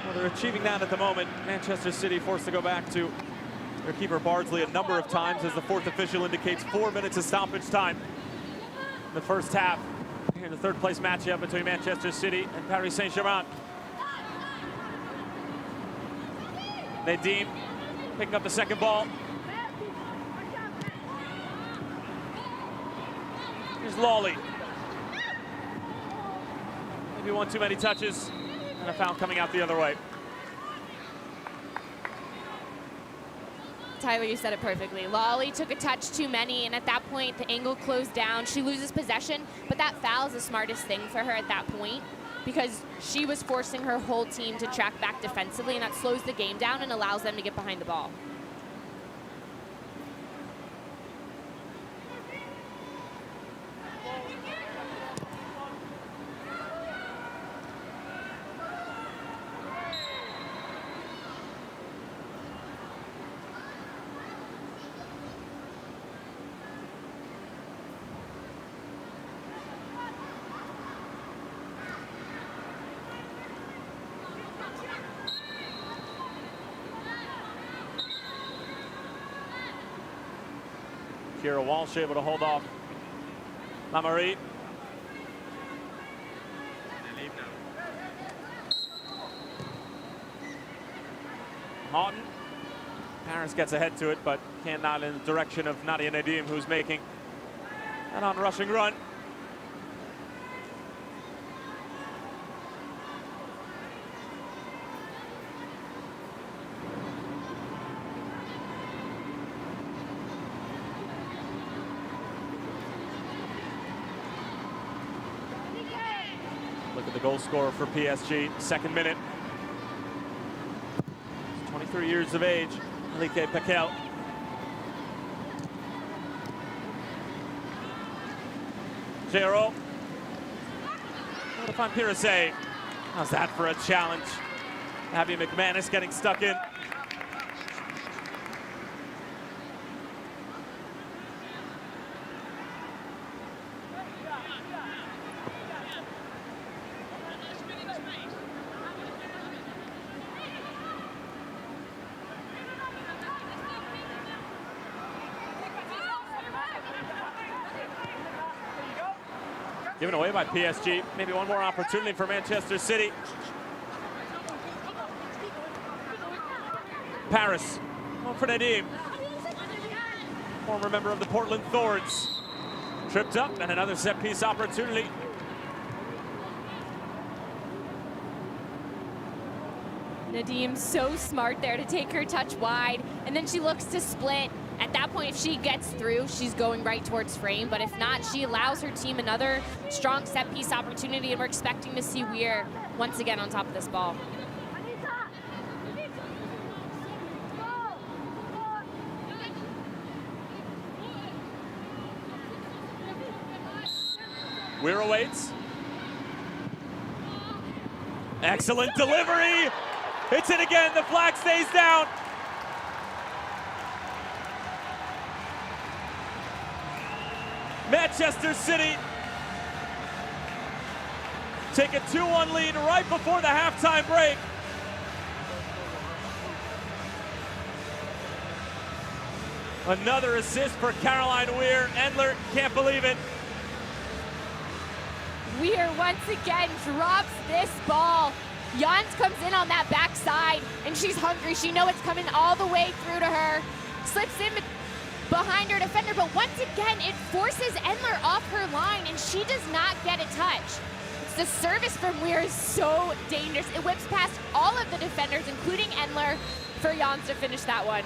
Well, they're achieving that at the moment. Manchester City forced to go back to their keeper Bardsley a number of times, as the 4th official indicates 4 minutes of stoppage time in the first half. Here in the 3rd place matchup between Manchester City and Paris Saint-Germain. Nadim picking up the second ball. Here's Lawley. Maybe one too many touches, and a foul coming out the other way. Tyler, you said it perfectly. Lawley took a touch too many, and at that point, the angle closed down. She loses possession, but that foul is the smartest thing for her at that point, because she was forcing her whole team to track back defensively, and that slows the game down and allows them to get behind the ball. Kira Walsh able to hold off Lamary. Houghton. Paris gets ahead to it, but cannot in the direction of Nadia Nadim, who's making an on-rushing run. Look at the goal scorer for PSG, 2nd minute. He's 23 years of age, Alike Paquel. Gero. To find Pires. How's that for a challenge? Abby McManus getting stuck in. Given away by PSG. Maybe one more opportunity for Manchester City. Paris, one for Nadim. Former member of the Portland Thorns. Tripped up and another set piece opportunity. Nadim so smart there to take her touch wide, and then she looks to split. At that point, if she gets through, she's going right towards frame, but if not, she allows her team another strong set piece opportunity, and we're expecting to see Weir once again on top of this ball. Weir awaits. Excellent delivery. It's it again. The flag stays down. Manchester City take a 2-1 lead right before the halftime break. Another assist for Caroline Weir. Endler can't believe it. Weir once again drops this ball. Jans comes in on that backside, and she's hungry. She knows it's coming all the way through to her. Slips in behind her defender, but once again, it forces Endler off her line, and she does not get a touch. The service from Weir is so dangerous. It whips past all of the defenders, including Endler, for Jans to finish that one.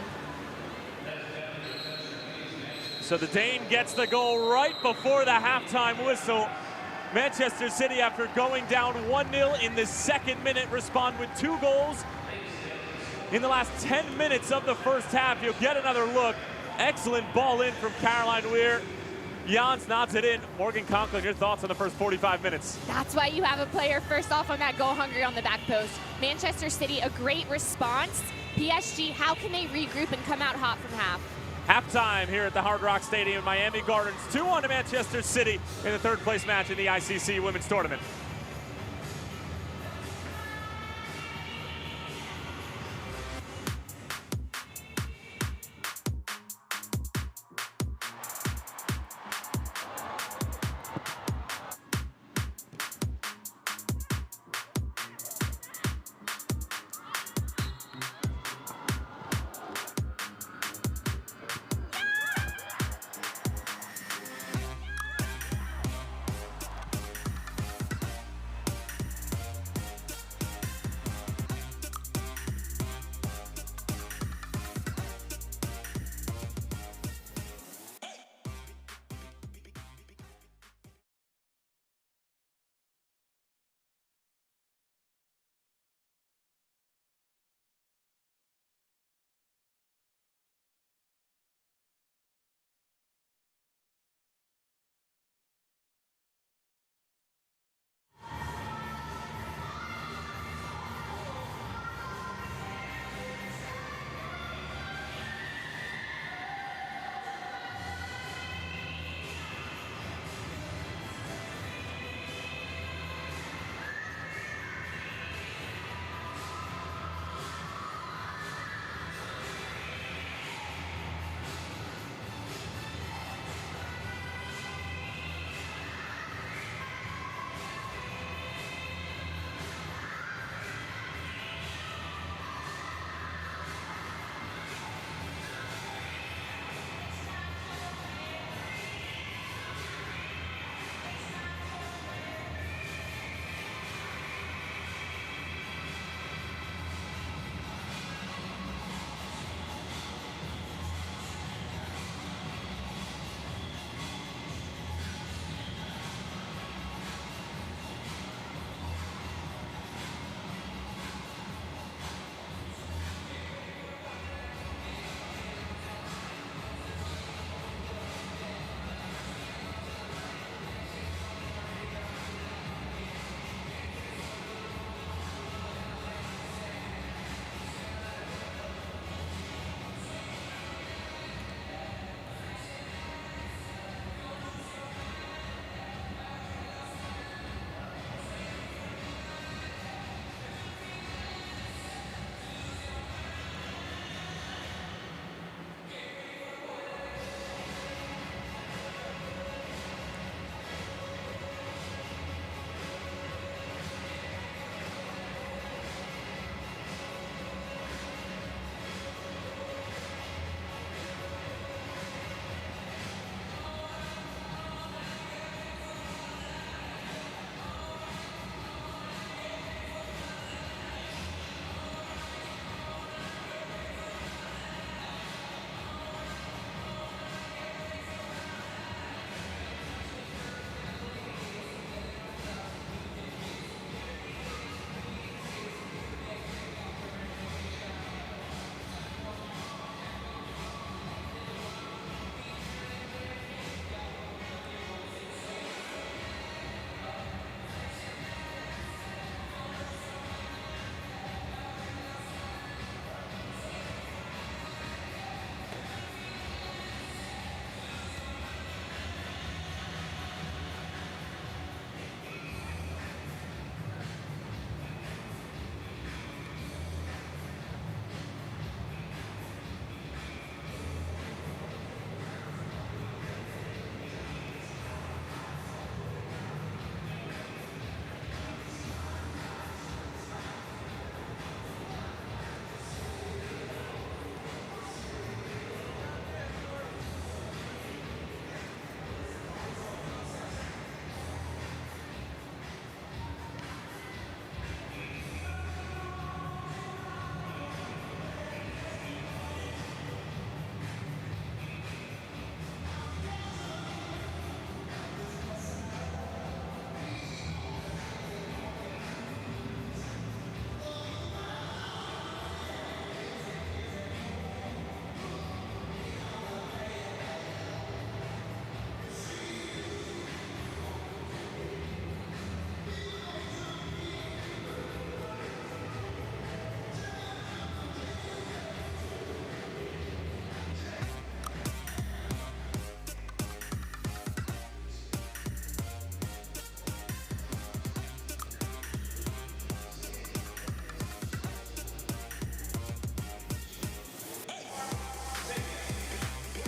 So the Dane gets the goal right before the halftime whistle. Manchester City, after going down 1-0 in the second minute, respond with 2 goals. In the last 10 minutes of the first half, you'll get another look. Excellent ball in from Caroline Weir. Jans nods it in. Morgan Conklin, your thoughts on the first 45 minutes? That's why you have a player first off on that goal hungry on the back post. Manchester City, a great response. PSG, how can they regroup and come out hot from half? Halftime here at the Hard Rock Stadium in Miami Gardens. 2-1 to Manchester City in the third place match in the ICC Women's Tournament.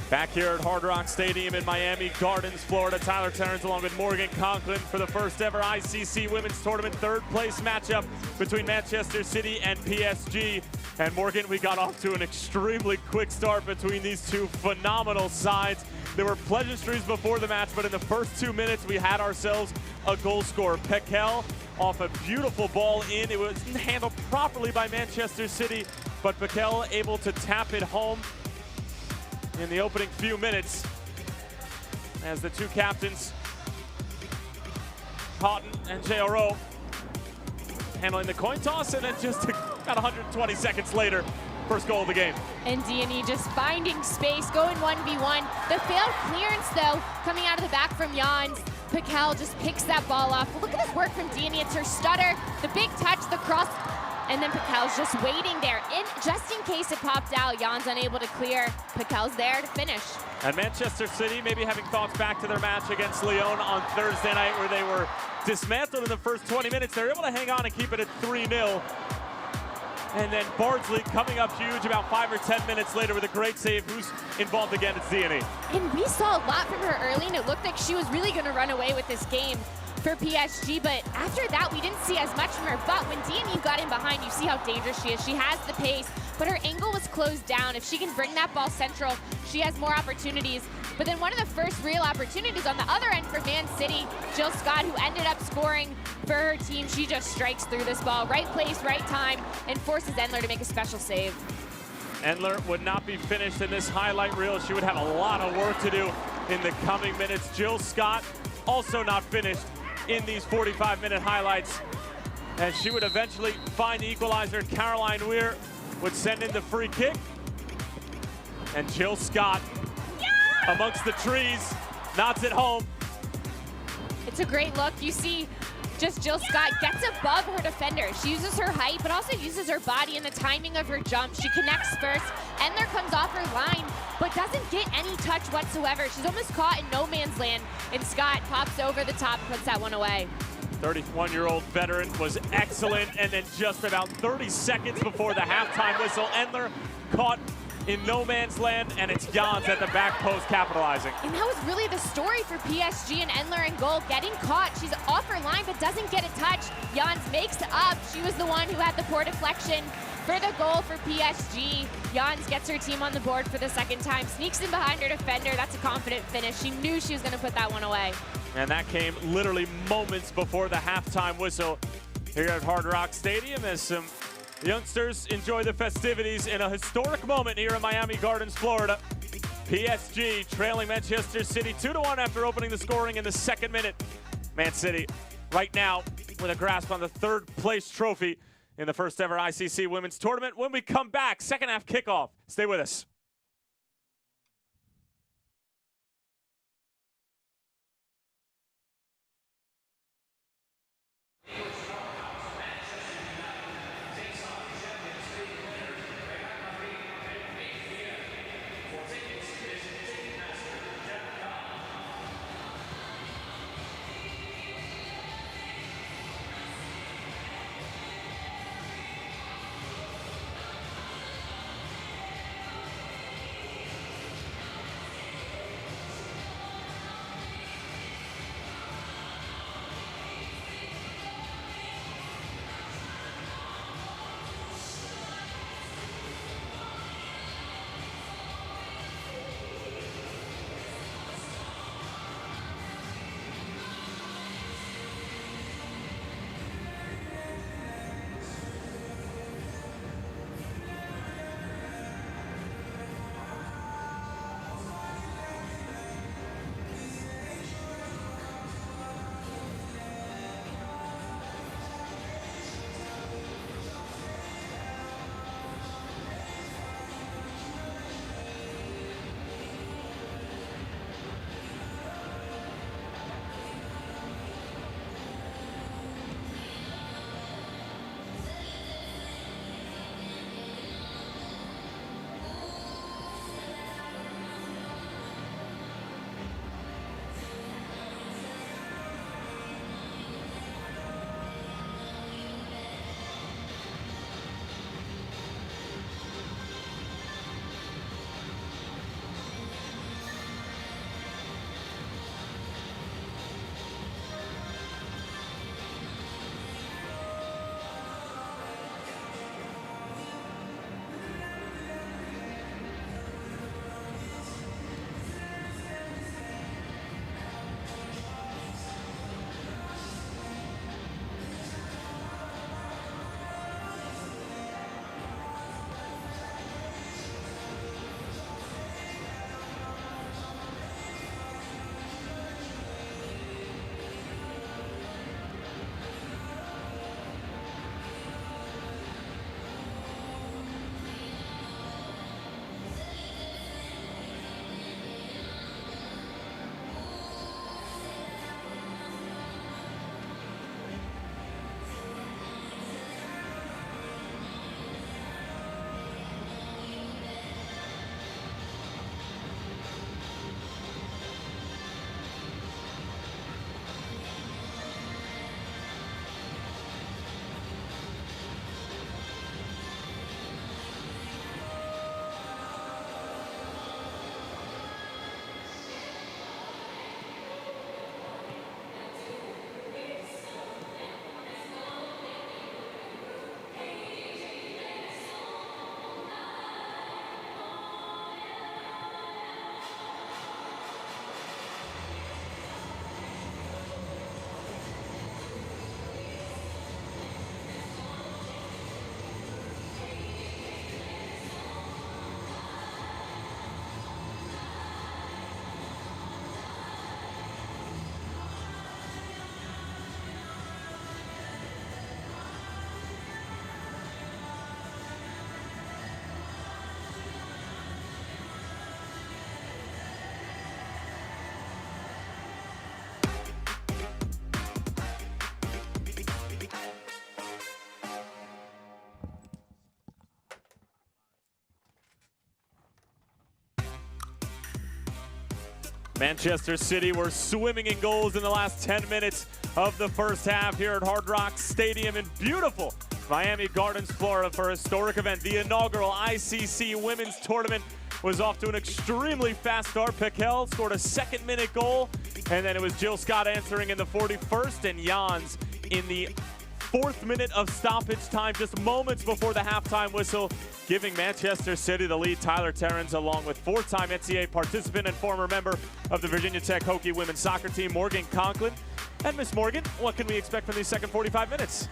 Back here at Hard Rock Stadium in Miami Gardens, Florida, Tyler Terrence along with Morgan Conklin for the first ever ICC Women's Tournament third place matchup between Manchester City and PSG. And Morgan, we got off to an extremely quick start between these two phenomenal sides. There were pleasantries before the match, but in the first 2 minutes, we had ourselves a goal scorer. Pekel off a beautiful ball in. It was handled properly by Manchester City, but Pekel able to tap it home in the opening few minutes as the two captains, Houghton and J.R.O., handling the coin toss, and then just about 120 seconds later, first goal of the game. And D&E just finding space, going 1v1. The failed clearance, though, coming out of the back from Jans. Pekel just picks that ball off. Look at this work from D&E. It's her stutter, the big touch, the cross, and then Pekel's just waiting there, just in case it popped out. Jans unable to clear. Pekel's there to finish. And Manchester City maybe having thoughts back to their match against Lyon on Thursday night where they were dismantled in the first 20 minutes. They're able to hang on and keep it at 3-0. And then Bardsley coming up huge about 5 or 10 minutes later with a great save. Who's involved again? It's D&E. And we saw a lot from her early, and it looked like she was really going to run away with this game for PSG, but after that we didn't see as much from her. But when D&E got in behind, you see how dangerous she is. She has the pace, but her angle was closed down. If she can bring that ball central, she has more opportunities. But then one of the first real opportunities on the other end for Man City, Jill Scott, who ended up scoring for her team, she just strikes through this ball. Right place, right time, and forces Endler to make a special save. Endler would not be finished in this highlight reel. She would have a lot of work to do in the coming minutes. Jill Scott also not finished in these 45-minute highlights, and she would eventually find the equalizer. Caroline Weir would send in the free kick, and Jill Scott, amongst the trees, nods it home. It's a great look. You see just Jill Scott gets above her defender. She uses her height, but also uses her body and the timing of her jump. She connects first. Endler comes off her line, but doesn't get any touch whatsoever. She's almost caught in no man's land, and Scott pops over the top and puts that one away. 31-year-old veteran was excellent, and then just about 30 seconds before the halftime whistle, Endler caught in no man's land, and it's Jans at the back post capitalizing. And that was really the story for PSG and Endler in goal, getting caught. She's off her line, but doesn't get a touch. Jans makes up. She was the one who had the poor deflection for the goal for PSG. Jans gets her team on the board for the second time, sneaks in behind her defender. That's a confident finish. She knew she was going to put that one away. And that came literally moments before the halftime whistle here at Hard Rock Stadium as some youngsters enjoy the festivities in a historic moment here in Miami Gardens, Florida. PSG trailing Manchester City 2-1 after opening the scoring in the second minute. Man City right now with a grasp on the third place trophy in the first ever ICC Women's Tournament. When we come back, second half kickoff. Stay with us. Manchester City were swimming in goals in the last 10 minutes of the first half here at Hard Rock Stadium in beautiful Miami Gardens, Florida for a historic event. The inaugural ICC Women's Tournament was off to an extremely fast start. Piquel scored a second-minute goal, and then it was Jill Scott answering in the 41st, and Jans in the 4th minute of stoppage time, just moments before the halftime whistle, giving Manchester City the lead. Tyler Terrence, along with 4-time NCAA participant and former member of the Virginia Tech Hokie women's soccer team, Morgan Conklin. And Miss Morgan, what can we expect from these second 45 minutes?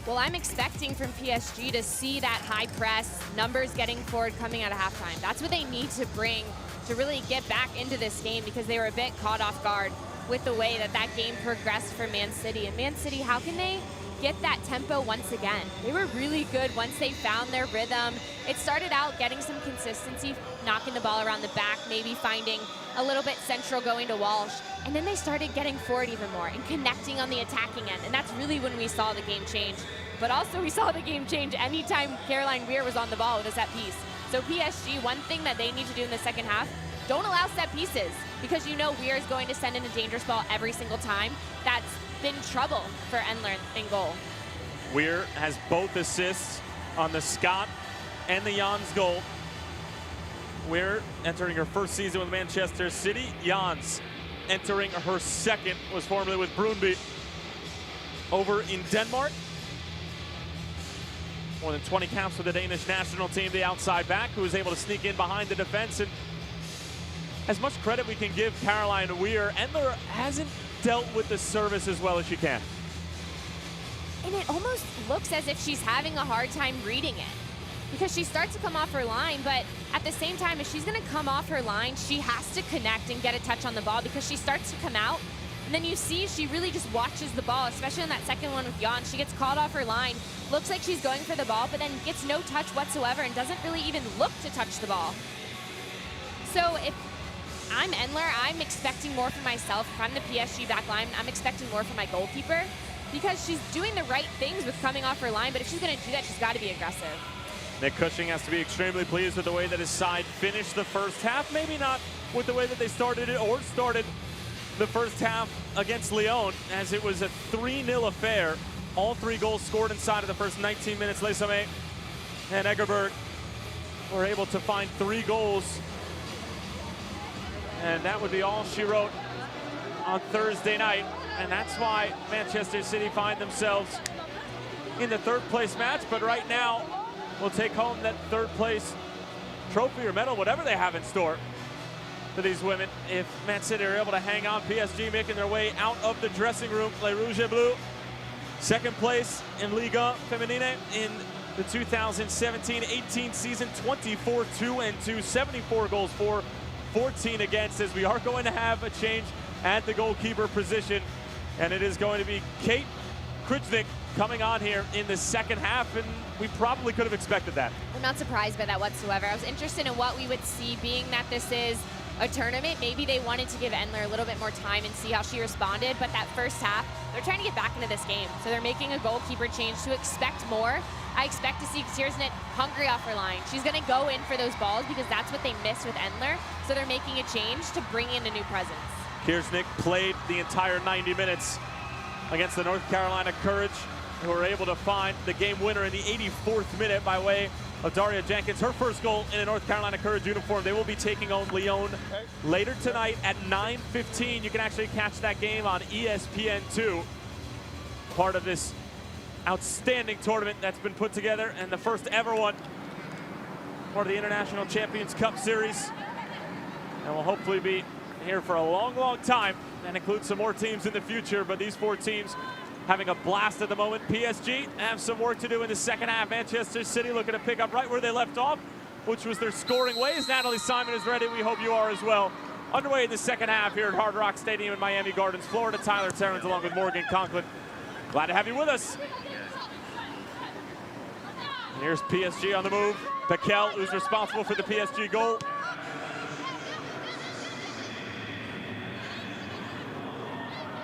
Well, I'm expecting from PSG to see that high press, numbers getting forward coming out of halftime. That's what they need to bring to really get back into this game, because they were a bit caught off guard with the way that that game progressed for Man City. And Man City, how can they get that tempo once again? They were really good once they found their rhythm. It started out getting some consistency, knocking the ball around the back, maybe finding a little bit central going to Walsh. And then they started getting forward even more and connecting on the attacking end. And that's really when we saw the game change. But also we saw the game change anytime Caroline Weir was on the ball with a set piece. So PSG, one thing that they need to do in the second half, don't allow set pieces, because you know Weir is going to send in a dangerous ball every single time. That's been trouble for Endler in goal. Weir has both assists on the Scott and the Jans goal. Weir entering her first season with Manchester City. Jans entering her second, was formerly with Brøndby over in Denmark. More than 20 caps for the Danish national team, the outside back, who was able to sneak in behind the defense. And as much credit we can give Caroline Weir, Endler hasn't dealt with the service as well as she can. And it almost looks as if she's having a hard time reading it, because she starts to come off her line, but at the same time, if she's going to come off her line, she has to connect and get a touch on the ball, because she starts to come out, and then you see she really just watches the ball, especially in that second one with Jan. She gets called off her line, looks like she's going for the ball, but then gets no touch whatsoever and doesn't really even look to touch the ball. So if I'm Endler, I'm expecting more from myself. If I'm the PSG back line, I'm expecting more from my goalkeeper, because she's doing the right things with coming off her line, but if she's going to do that, she's got to be aggressive. Nick Cushing has to be extremely pleased with the way that his side finished the first half. Maybe not with the way that they started it, or started the first half against Lyon, as it was a 3-0 affair. All 3 goals scored inside of the first 19 minutes. Les Sommet and Egerberg were able to find 3 goals. And that would be all she wrote on Thursday night. And that's why Manchester City find themselves in the 3rd place match. But right now, we'll take home that 3rd place trophy or medal, whatever they have in store for these women. If Man City are able to hang on, PSG making their way out of the dressing room. Les Rouges et Bleus, 2nd place in Liga Feminine in the 2017-18 season, 24-2-2, 74 goals for, 14 against, as we are going to have a change at the goalkeeper position, and it is going to be Kate Krichnik coming on here in the second half, and we probably could have expected that. I'm not surprised by that whatsoever. I was interested in what we would see, being that this is a tournament. Maybe they wanted to give Endler a little bit more time and see how she responded, but that first half, they're trying to get back into this game. So they're making a goalkeeper change to expect more. I expect to see Kiersnet hungry off her line. She's going to go in for those balls, because that's what they miss with Endler. So they're making a change to bring in a new presence. Kiersnik played the entire 90 minutes against the North Carolina Courage, who were able to find the game winner in the 84th minute by way of Daria Jenkins, her first goal in a North Carolina Courage uniform. They will be taking on Lyon later tonight at 9:15. You can actually catch that game on ESPN2. Part of this outstanding tournament that's been put together, and the first ever one for the International Champions Cup Series. And will hopefully be here for a long, long time, and include some more teams in the future. But these 4 teams having a blast at the moment. PSG have some work to do in the second half. Manchester City looking to pick up right where they left off, which was their scoring ways. Natalie Simon is ready. We hope you are as well. Underway in the second half here at Hard Rock Stadium in Miami Gardens, Florida. Tyler Terrence along with Morgan Conklin. Glad to have you with us. And here's PSG on the move. Piquel, who's responsible for the PSG goal.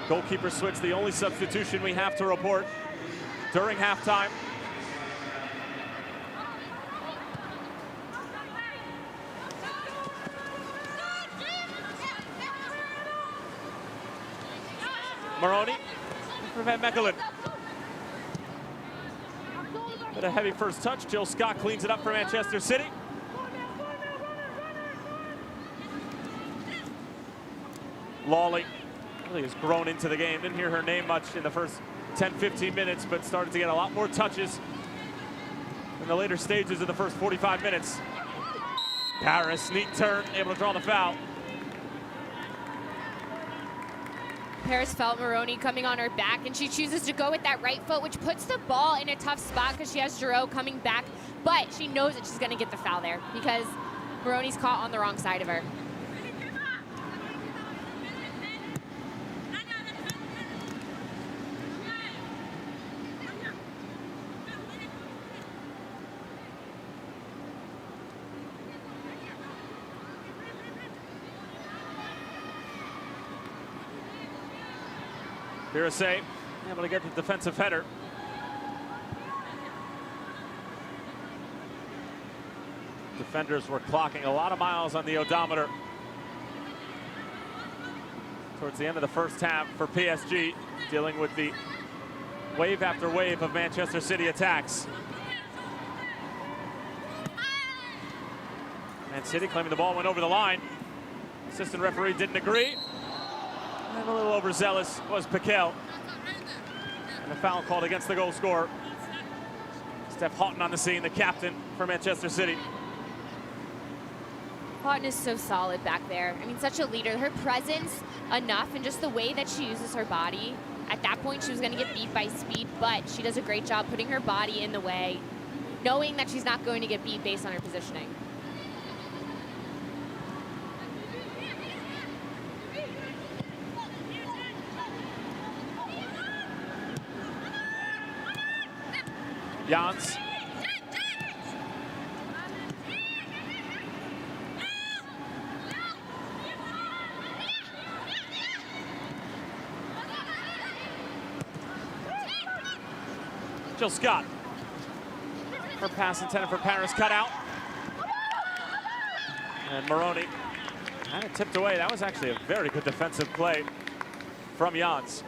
Goalkeeper switch, the only substitution we have to report during halftime. Maroney for Van Mechelen. But a heavy first touch. Jill Scott cleans it up for Manchester City. Lawley really has grown into the game. Didn't hear her name much in the first 10-15 minutes, but started to get a lot more touches in the later stages of the first 45 minutes. Paris, neat turn, able to draw the foul. Paris felt Maroney coming on her back, and she chooses to go with that right foot, which puts the ball in a tough spot because she has Giroux coming back, but she knows that she's going to get the foul there because Maroney's caught on the wrong side of her. Birasay able to get the defensive header. Defenders were clocking a lot of miles on the odometer towards the end of the first half for PSG, dealing with the wave after wave of Manchester City attacks. Man City claiming the ball went over the line. Assistant referee didn't agree. And a little overzealous was Piquel. And a foul called against the goal scorer. Steph Houghton on the scene, the captain for Manchester City. Houghton is so solid back there. I mean, such a leader. Her presence enough, and just the way that she uses her body. At that point, she was going to get beat by speed, but she does a great job putting her body in the way, knowing that she's not going to get beat based on her positioning. Jans. Jill Scott. Her pass intended for Paris, cut out. And Maroney kind of tipped away. That was actually a very good defensive play from Jans.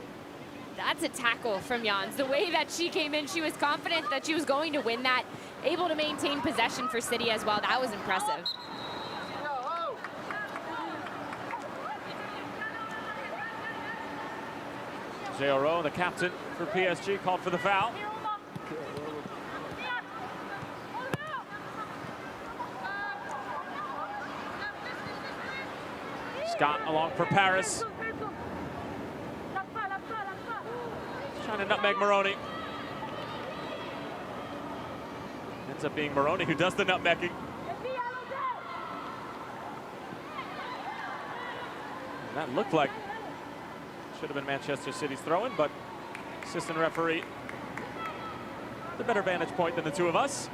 That's a tackle from Jans. The way that she came in, she was confident that she was going to win that, able to maintain possession for City as well. That was impressive. Giroux, the captain for PSG, called for the foul. Scott along for Paris. Trying to nutmeg Maroney. Ends up being Maroney who does the nutmegging. And that looked like should have been Manchester City's throw-in, but assistant referee, the better vantage point than the two of us.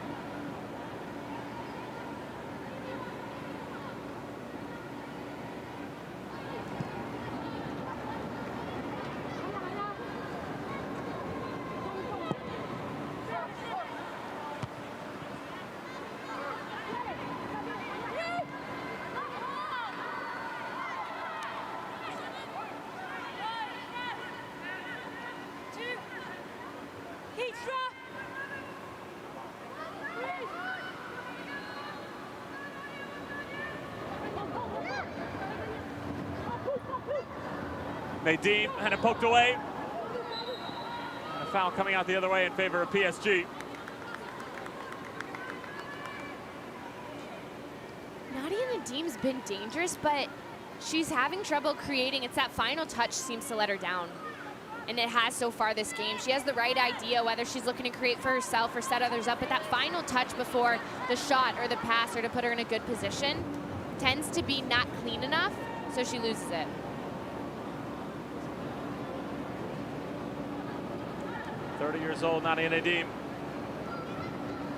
Nadim had it poked away. And a foul coming out the other way in favor of PSG. Nadia Nadim's been dangerous, but she's having trouble creating. It's that final touch seems to let her down. And it has so far this game. She has the right idea, whether she's looking to create for herself or set others up, but that final touch before the shot or the pass or to put her in a good position tends to be not clean enough, so she loses it. Years old, Nadia Nadim,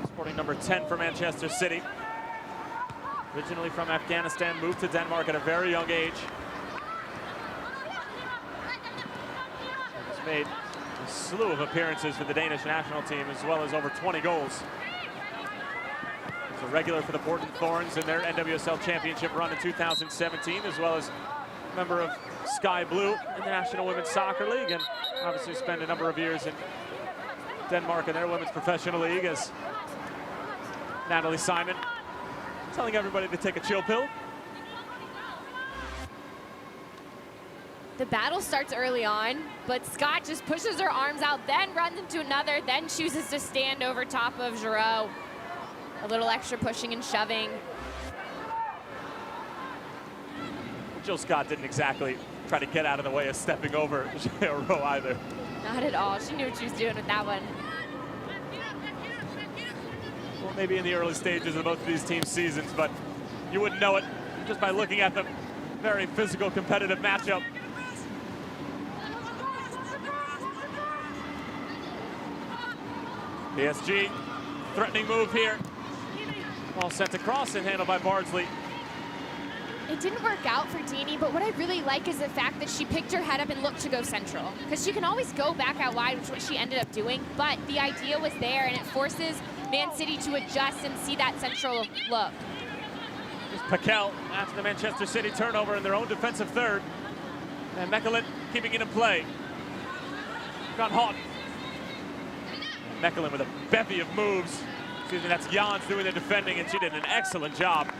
sporting number 10 for Manchester City. Originally from Afghanistan, moved to Denmark at a very young age. Has made a slew of appearances for the Danish national team, as well as over 20 goals. He's a regular for the Portland Thorns in their NWSL championship run in 2017, as well as member of Sky Blue in the National Women's Soccer League, and obviously spent a number of years in Denmark in their women's professional league as Natalie Simon telling everybody to take a chill pill. The battle starts early on, but Scott just pushes her arms out, then runs into another, then chooses to stand over top of Giroux. A little extra pushing and shoving. Jill Scott didn't exactly try to get out of the way of stepping over Giroux either. Not at all. She knew what she was doing with that one. Well, maybe in the early stages of both of these teams' seasons, but you wouldn't know it just by looking at the very physical, competitive matchup. PSG, threatening move here. Ball sent across and handled by Bardsley. It didn't work out for Dini, but what I really like is the fact that she picked her head up and looked to go central. Because she can always go back out wide, which is what she ended up doing, but the idea was there, and it forces Man City to adjust and see that central look. Just Paquel after the Manchester City turnover in their own defensive third. And Mechelen keeping it in play. Got hot. Mechelen with a bevy of moves. Excuse me, that's Jans doing the defending, and she did an excellent job.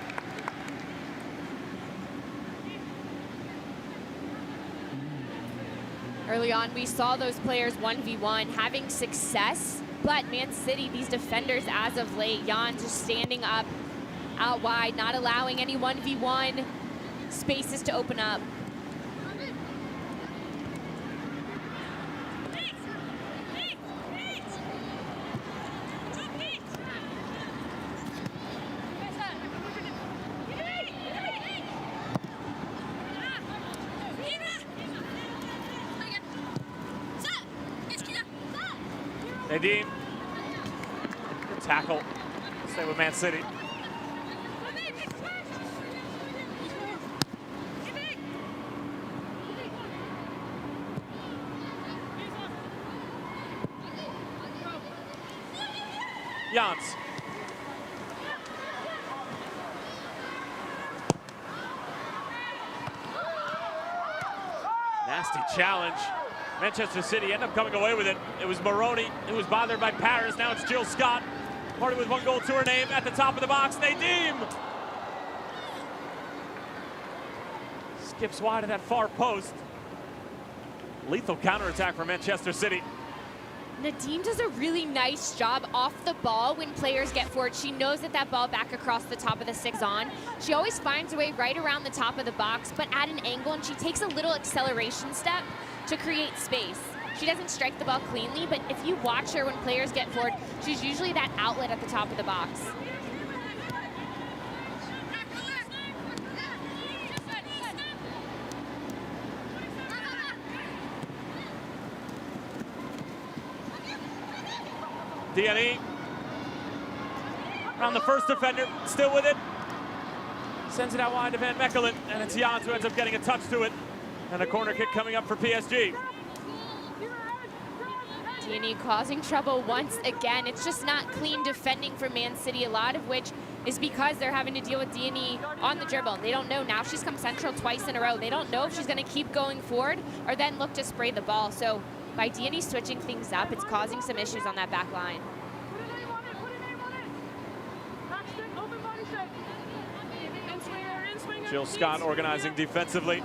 Early on, we saw those players 1v1 having success, but Man City, these defenders as of late, Jan just standing up out wide, not allowing any 1v1 spaces to open up. Nadim, good tackle. Stay with Man City. Jans. Nasty challenge. Manchester City end up coming away with it. It was Maroney who was bothered by Paris. Now it's Jill Scott. Party with 1 goal to her name at the top of the box. Nadim skips wide of that far post. Lethal counterattack for Manchester City. Nadim does a really nice job off the ball when players get forward. She knows that that ball back across the top of the 6 on. She always finds a way right around the top of the box, but at an angle, and she takes a little acceleration step to create space. She doesn't strike the ball cleanly, but if you watch her when players get forward, she's usually that outlet at the top of the box. DNE around the first defender, still with it. Sends it out wide to Van Mechelen, and it's Jans who ends up getting a touch to it. And a corner kick coming up for PSG. DNE causing trouble once again. It's just not clean defending for Man City, a lot of which is because they're having to deal with DNE on the dribble. They don't know. Now she's come central twice in a row. They don't know if she's going to keep going forward or then look to spray the ball. So by DNE switching things up, it's causing some issues on that back line. Jill Scott organizing defensively.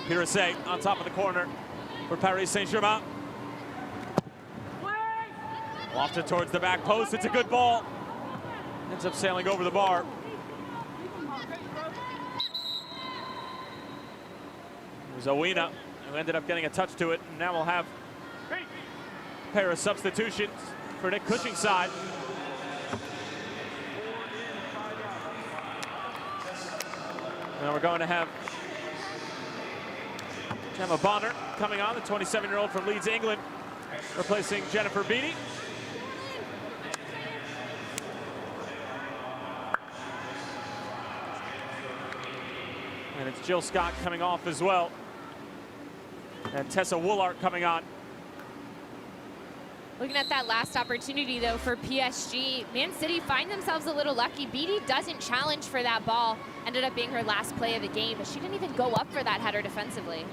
Pirouzet on top of the corner for Paris Saint-Germain. Lofted towards the back post. It's a good ball. Ends up sailing over the bar. It was Owina who ended up getting a touch to it. And now we'll have a pair of substitutions for Nick Cushing's side. Now we're going to have Gemma Bonner coming on, the 27-year-old from Leeds, England, replacing Jennifer Beattie. And it's Jill Scott coming off as well. And Tessa Woolart coming on. Looking at that last opportunity, though, for PSG, Man City find themselves a little lucky. Beattie doesn't challenge for that ball. Ended up being her last play of the game, but she didn't even go up for that header defensively.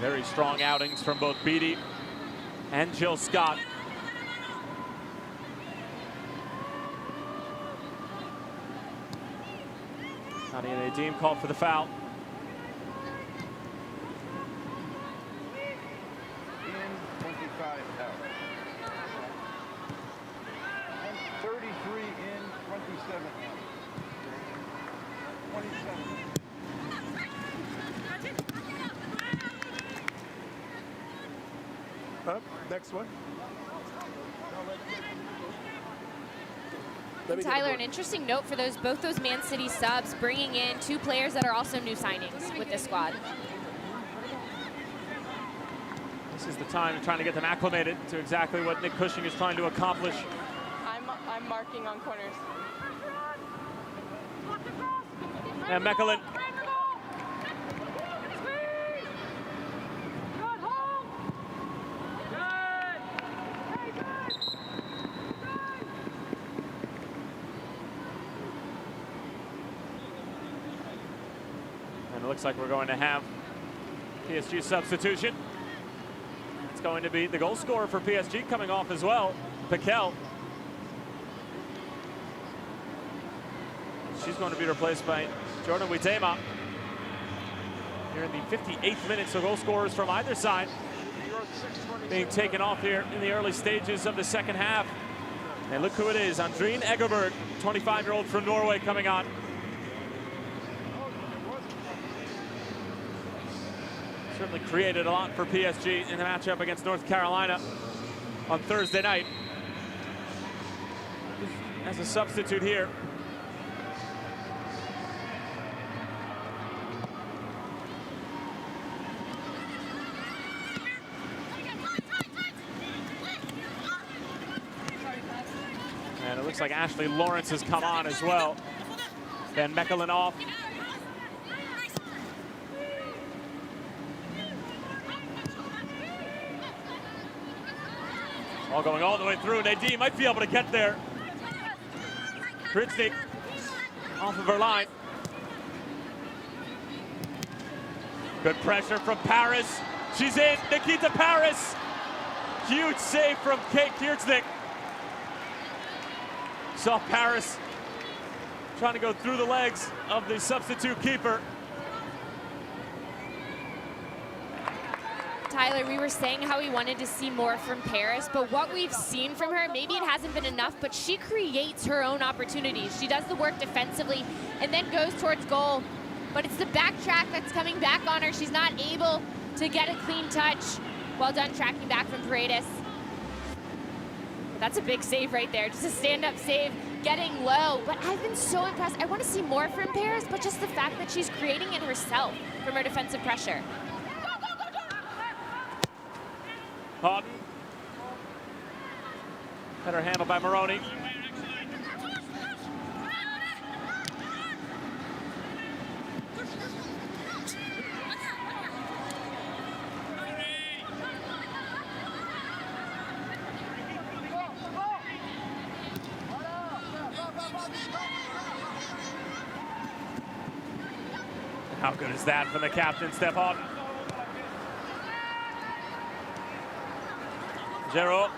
Very strong outings from both Beattie and Jill Scott. Nadia Nadim called for the foul. In 25 out. And 33 in 27 out. 27. Next one. Tyler, an interesting note for both those Man City subs, bringing in 2 players that are also new signings with this squad. This is the time trying to get them acclimated to exactly what Nick Cushing is trying to accomplish. I'm marking on corners. And Mechelen. And it looks like we're going to have PSG substitution. It's going to be the goal scorer for PSG coming off as well, Piquel. She's going to be replaced by Jordan Huitema. Here in the 58th minute, so goal scorers from either side being taken off here in the early stages of the second half. And look who it is, Andrine Egerberg, 25-year-old from Norway coming on. Certainly created a lot for PSG in the matchup against North Carolina on Thursday night. As a substitute here. And it looks like Ashley Lawrence has come on as well. Van Mechelen off. All going all the way through. Nadim might be able to get there. Kritznik off of her line. Good pressure from Paris. She's in. Nikita Paris. Huge save from Kate Kritznik. Saw Paris trying to go through the legs of the substitute keeper. Tyler, we were saying how we wanted to see more from Paris, but what we've seen from her, maybe it hasn't been enough, but she creates her own opportunities. She does the work defensively and then goes towards goal. But it's the backtrack that's coming back on her. She's not able to get a clean touch. Well done tracking back from Paredes. That's a big save right there. Just a stand-up save, getting low. But I've been so impressed. I want to see more from Paris, but just the fact that she's creating it herself from her defensive pressure. Houghton. Better handled by Maroney. How good is that from the captain, Steph Houghton? Gero.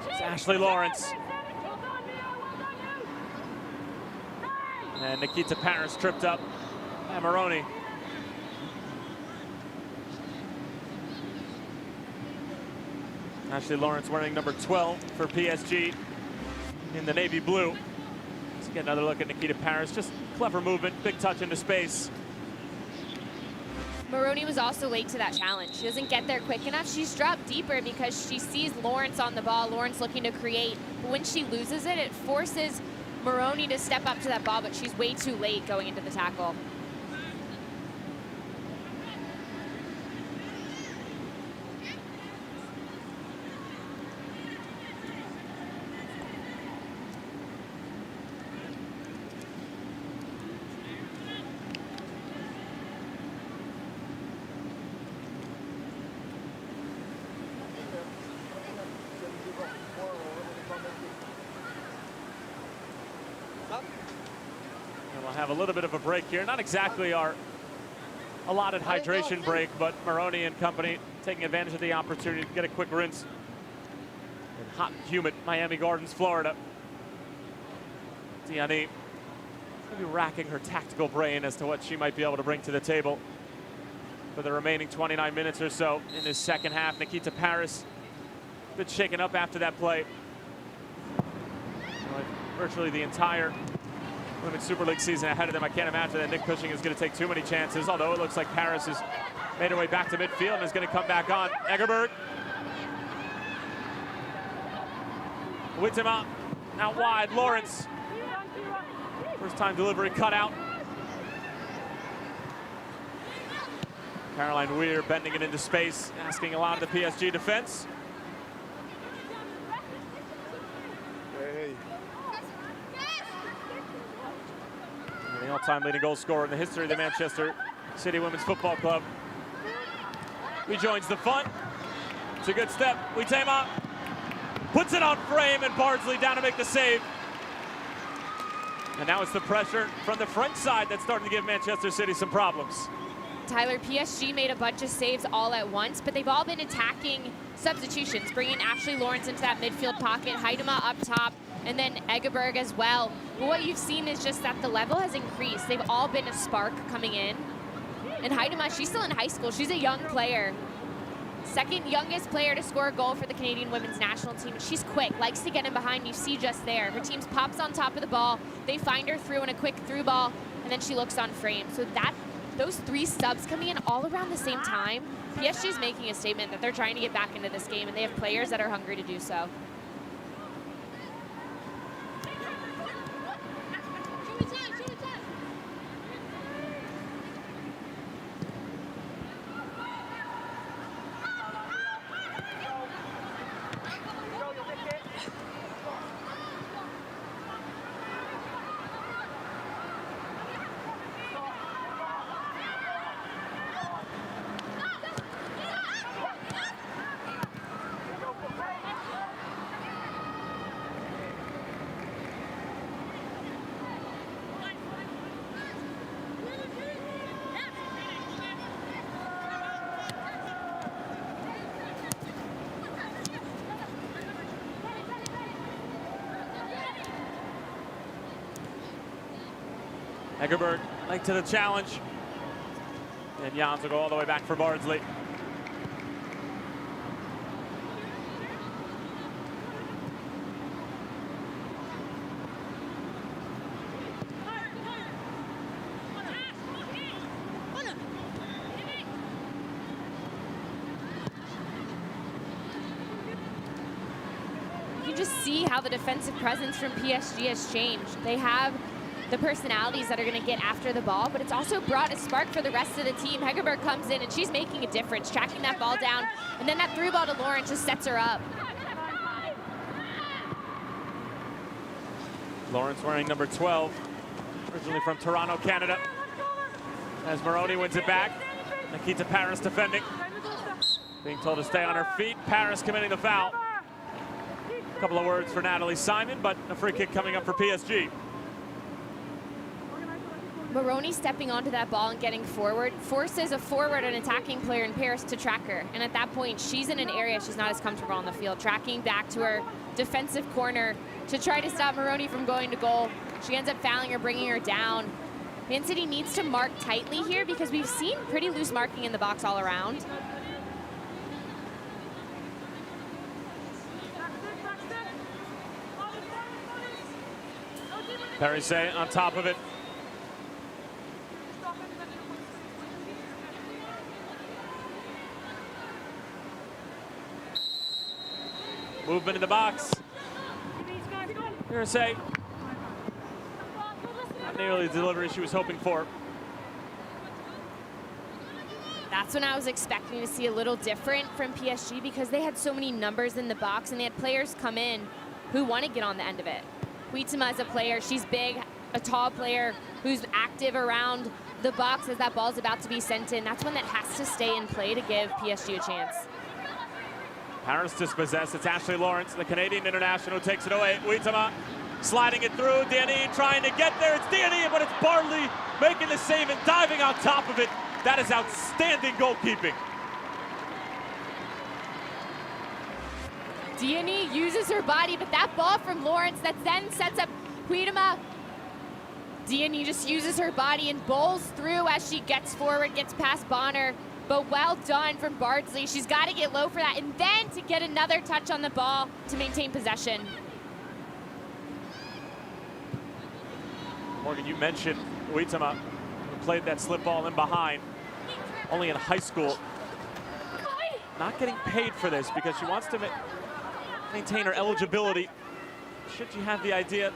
It's Ashley Lawrence. And Nikita Paris tripped up by Maroney. Ashley Lawrence wearing number 12 for PSG in the navy blue. Let's get another look at Nikita Paris. Just clever movement, big touch into space. Maroney was also late to that challenge. She doesn't get there quick enough. She's dropped deeper because she sees Lawrence on the ball, Lawrence looking to create. But when she loses it, it forces Maroney to step up to that ball, but she's way too late going into the tackle. And we'll have a little bit of a break here. Not exactly our allotted hydration break, but Maroney and company taking advantage of the opportunity to get a quick rinse in hot and humid Miami Gardens, Florida. Diani maybe racking her tactical brain as to what she might be able to bring to the table for the remaining 29 minutes or so in this second half. Nikita Paris a bit shaken up after that play. Virtually the entire Women's Super League season ahead of them. I can't imagine that Nick Cushing is going to take too many chances, although it looks like Paris has made her way back to midfield and is going to come back on. Egerberg. Whitema out wide. Lawrence. First time delivery cut out. Caroline Weir bending it into space, asking a lot of the PSG defense. The all-time leading goal scorer in the history of the Manchester City Women's Football Club rejoins the fun. It's a good step. Whitema puts it on frame, and Bardsley down to make the save. And now it's the pressure from the French side that's starting to give Manchester City some problems. Tyler, PSG made a bunch of saves all at once, but they've all been attacking substitutions, bringing Ashley Lawrence into that midfield pocket, Huitema up top, and then Egerberg as well. But what you've seen is just that the level has increased. They've all been a spark coming in. And Huitema, she's still in high school. She's a young player. Second youngest player to score a goal for the Canadian women's national team. She's quick, likes to get in behind. You see just there. Her team pops on top of the ball. They find her through in a quick through ball, and then she looks on frame. So those three subs coming in all around the same time, PSG is making a statement that they're trying to get back into this game, and they have players that are hungry to do so. Egerberg late to the challenge. And Jans will go all the way back for Bardsley. You can just see how the defensive presence from PSG has changed. They have the personalities that are going to get after the ball, but it's also brought a spark for the rest of the team. Hegerberg comes in, and she's making a difference, tracking that ball down, and then that through ball to Lawrence just sets her up. Lawrence wearing number 12, originally from Toronto, Canada. As Maroney wins it back, Nikita Paris defending. Being told to stay on her feet, Paris committing the foul. A couple of words for Natalie Simon, but a free kick coming up for PSG. Maroney stepping onto that ball and getting forward forces a forward and attacking player in Paris to track her. And at that point, she's in an area she's not as comfortable on the field, tracking back to her defensive corner to try to stop Maroney from going to goal. She ends up fouling her, bringing her down. Man City needs to mark tightly here because we've seen pretty loose marking in the box all around. Paris on top of it. Movement in the box. Paris Not nearly the delivery she was hoping for. That's when I was expecting to see a little different from PSG because they had so many numbers in the box and they had players come in who want to get on the end of it. Huitema is a player, she's big, a tall player who's active around the box as that ball's about to be sent in. That's one that has to stay in play to give PSG a chance. Paris dispossessed. It's Ashley Lawrence, the Canadian international, who takes it away. Huitema sliding it through. Diani trying to get there. It's Diani, but it's Bartley making the save and diving on top of it. That is outstanding goalkeeping. Diani uses her body, but that ball from Lawrence that then sets up Huitema. Diani just uses her body and bowls through as she gets forward, gets past Bonner. But well done from Bardsley. She's got to get low for that, and then to get another touch on the ball to maintain possession. Morgan, you mentioned Huitema, who played that slip ball in behind, only in high school. Not getting paid for this because she wants to maintain her eligibility. Should you have the idea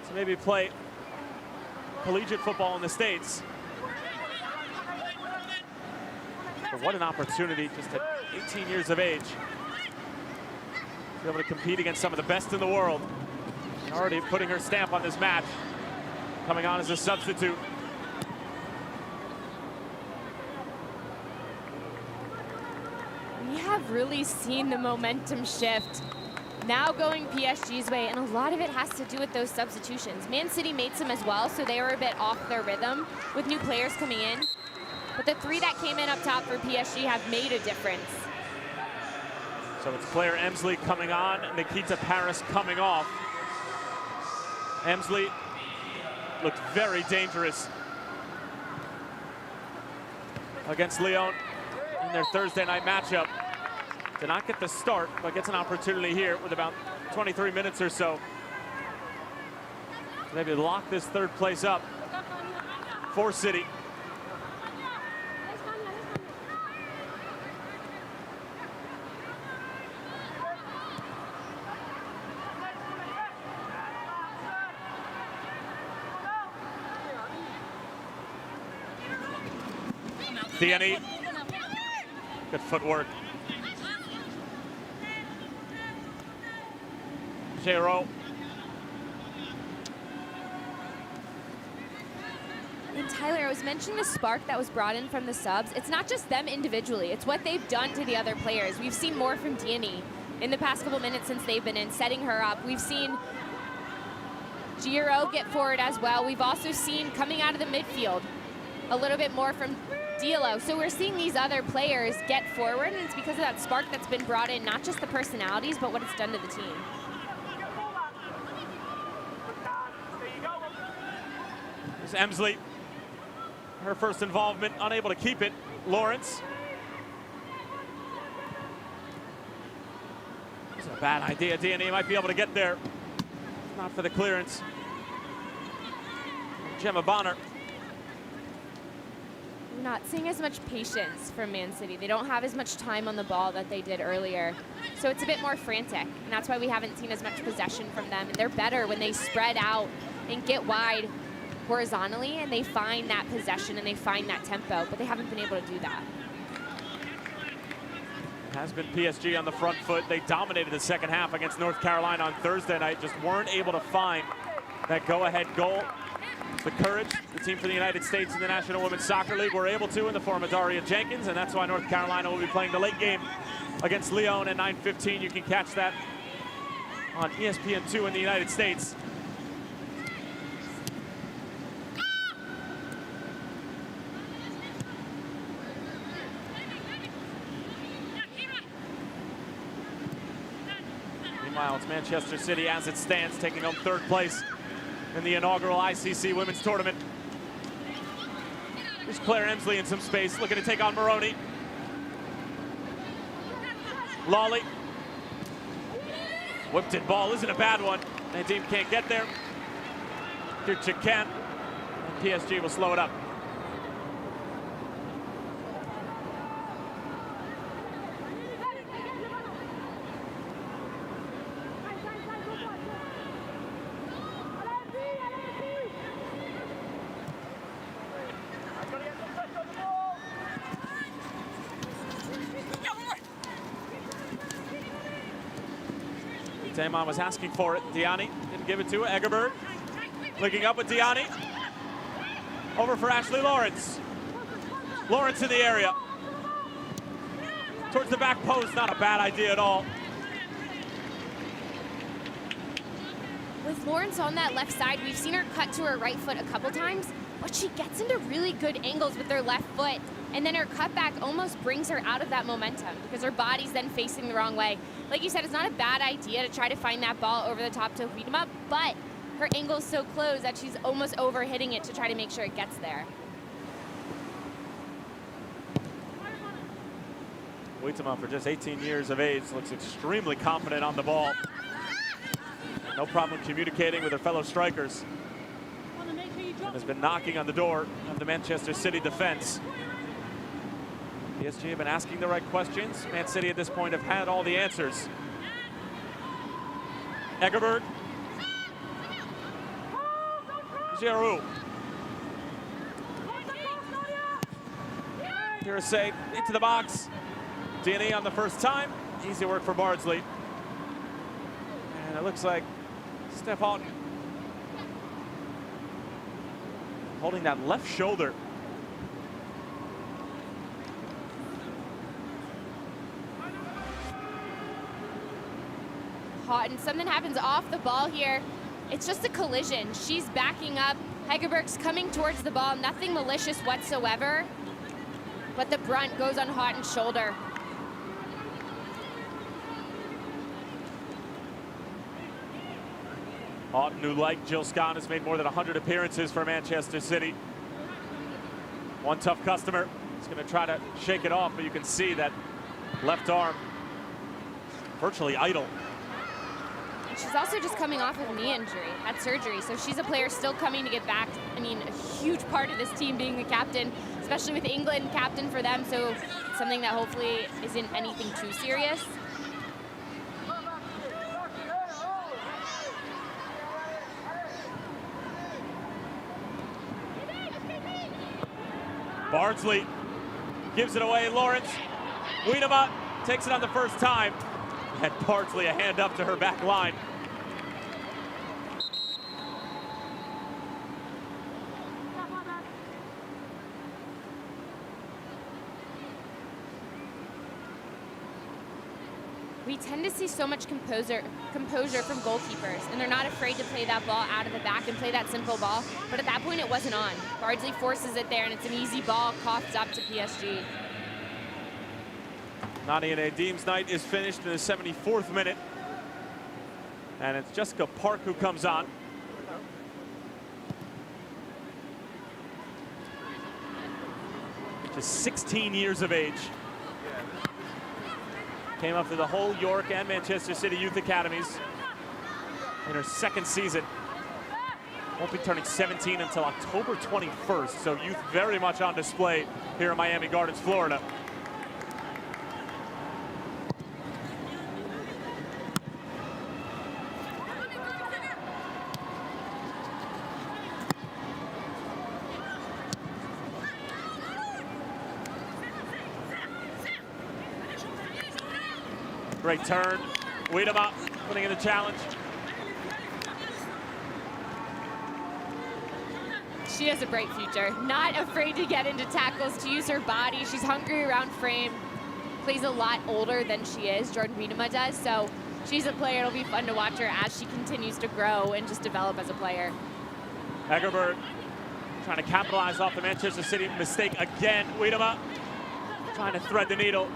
to maybe play collegiate football in the States? But what an opportunity, just at 18 years of age, to be able to compete against some of the best in the world. And already putting her stamp on this match, coming on as a substitute. We have really seen the momentum shift. Now going PSG's way, and a lot of it has to do with those substitutions. Man City made some as well, so they were a bit off their rhythm with new players coming in. But the three that came in up top for PSG have made a difference. So it's Claire Emsley coming on, Nikita Paris coming off. Emsley looked very dangerous against Lyon in their Thursday night matchup. Did not get the start, but gets an opportunity here with about 23 minutes or so to maybe lock this third place up for City. Diani, good footwork. Gero. And Tyler, I was mentioning the spark that was brought in from the subs. It's not just them individually, it's what they've done to the other players. We've seen more from Diani in the past couple minutes since they've been in, setting her up. We've seen Giro get forward as well. We've also seen coming out of the midfield a little bit more from Diallo. So we're seeing these other players get forward, and it's because of that spark that's been brought in, not just the personalities, but what it's done to the team. There's Emsley, her first involvement, unable to keep it. Lawrence. This is a bad idea. Diani might be able to get there. Not for the clearance. Gemma Bonner. We're not seeing as much patience from Man City. They don't have as much time on the ball that they did earlier. So it's a bit more frantic, and that's why we haven't seen as much possession from them. And they're better when they spread out and get wide horizontally, and they find that possession and they find that tempo, but they haven't been able to do that. It has been PSG on the front foot. They dominated the second half against North Carolina on Thursday night, just weren't able to find that go-ahead goal. The courage, the team for the United States in the National Women's Soccer League were able to in the form of Daria Jenkins, and that's why North Carolina will be playing the late game against Lyon at 9:15. You can catch that on ESPN2 in the United States. Meanwhile, it's Manchester City as it stands, taking home third place in the inaugural ICC Women's Tournament. There's Claire Emsley in some space, looking to take on Maroney. Lawley. Whipped in ball, isn't a bad one. Nadim can't get there. Dirchik can. And PSG will slow it up. Damon was asking for it. Diani didn't give it to her. Egerberg linking up with Diani. Over for Ashley Lawrence. Lawrence in the area. Towards the back post, not a bad idea at all. With Lawrence on that left side, we've seen her cut to her right foot a couple times, but she gets into really good angles with her left foot, and then her cutback almost brings her out of that momentum because her body's then facing the wrong way. Like you said, it's not a bad idea to try to find that ball over the top to Wiedema, but her angle's so close that she's almost over hitting it to try to make sure it gets there. Wiedema, for just 18 years of age, looks extremely confident on the ball. No problem communicating with her fellow strikers. And has been knocking on the door of the Manchester City defense. PSG have been asking the right questions. Man City at this point have had all the answers. Egerberg. Giroud. Hirose into the box. Dini on the first time. Easy work for Bardsley. And it looks like Steph Houghton holding that left shoulder. Houghton, something happens off the ball here. It's just a collision. She's backing up. Hegerberg's coming towards the ball. Nothing malicious whatsoever. But the brunt goes on Houghton's shoulder. Houghton, who like Jill Scott, has made more than 100 appearances for Manchester City. One tough customer. He's going to try to shake it off, but you can see that left arm virtually idle. She's also just coming off of a knee injury, had surgery, so she's a player still coming to get back. I mean, a huge part of this team being the captain, especially with England captain for them, so it's something that hopefully isn't anything too serious. Bardsley gives it away. Lawrence. Wiedema takes it on the first time. And Bardsley a hand up to her back line. We tend to see so much composure from goalkeepers, and they're not afraid to play that ball out of the back and play that simple ball. But at that point, it wasn't on. Bardsley forces it there, and it's an easy ball, coughs up to PSG. Nadia Nadim's night is finished in the 74th minute. And it's Jessica Park who comes on. Just 16 years of age. Came up through the whole York and Manchester City youth academies in her second season. Won't be turning 17 until October 21st, so youth very much on display here in Miami Gardens, Florida. Great turn. Wiedema putting in the challenge. She has a bright future. Not afraid to get into tackles, to use her body. She's hungry around frame. Plays a lot older than she is, Jordan Wiedema does. So she's a player. It'll be fun to watch her as she continues to grow and just develop as a player. Egerberg trying to capitalize off the Manchester City mistake again. Wiedema trying to thread the needle.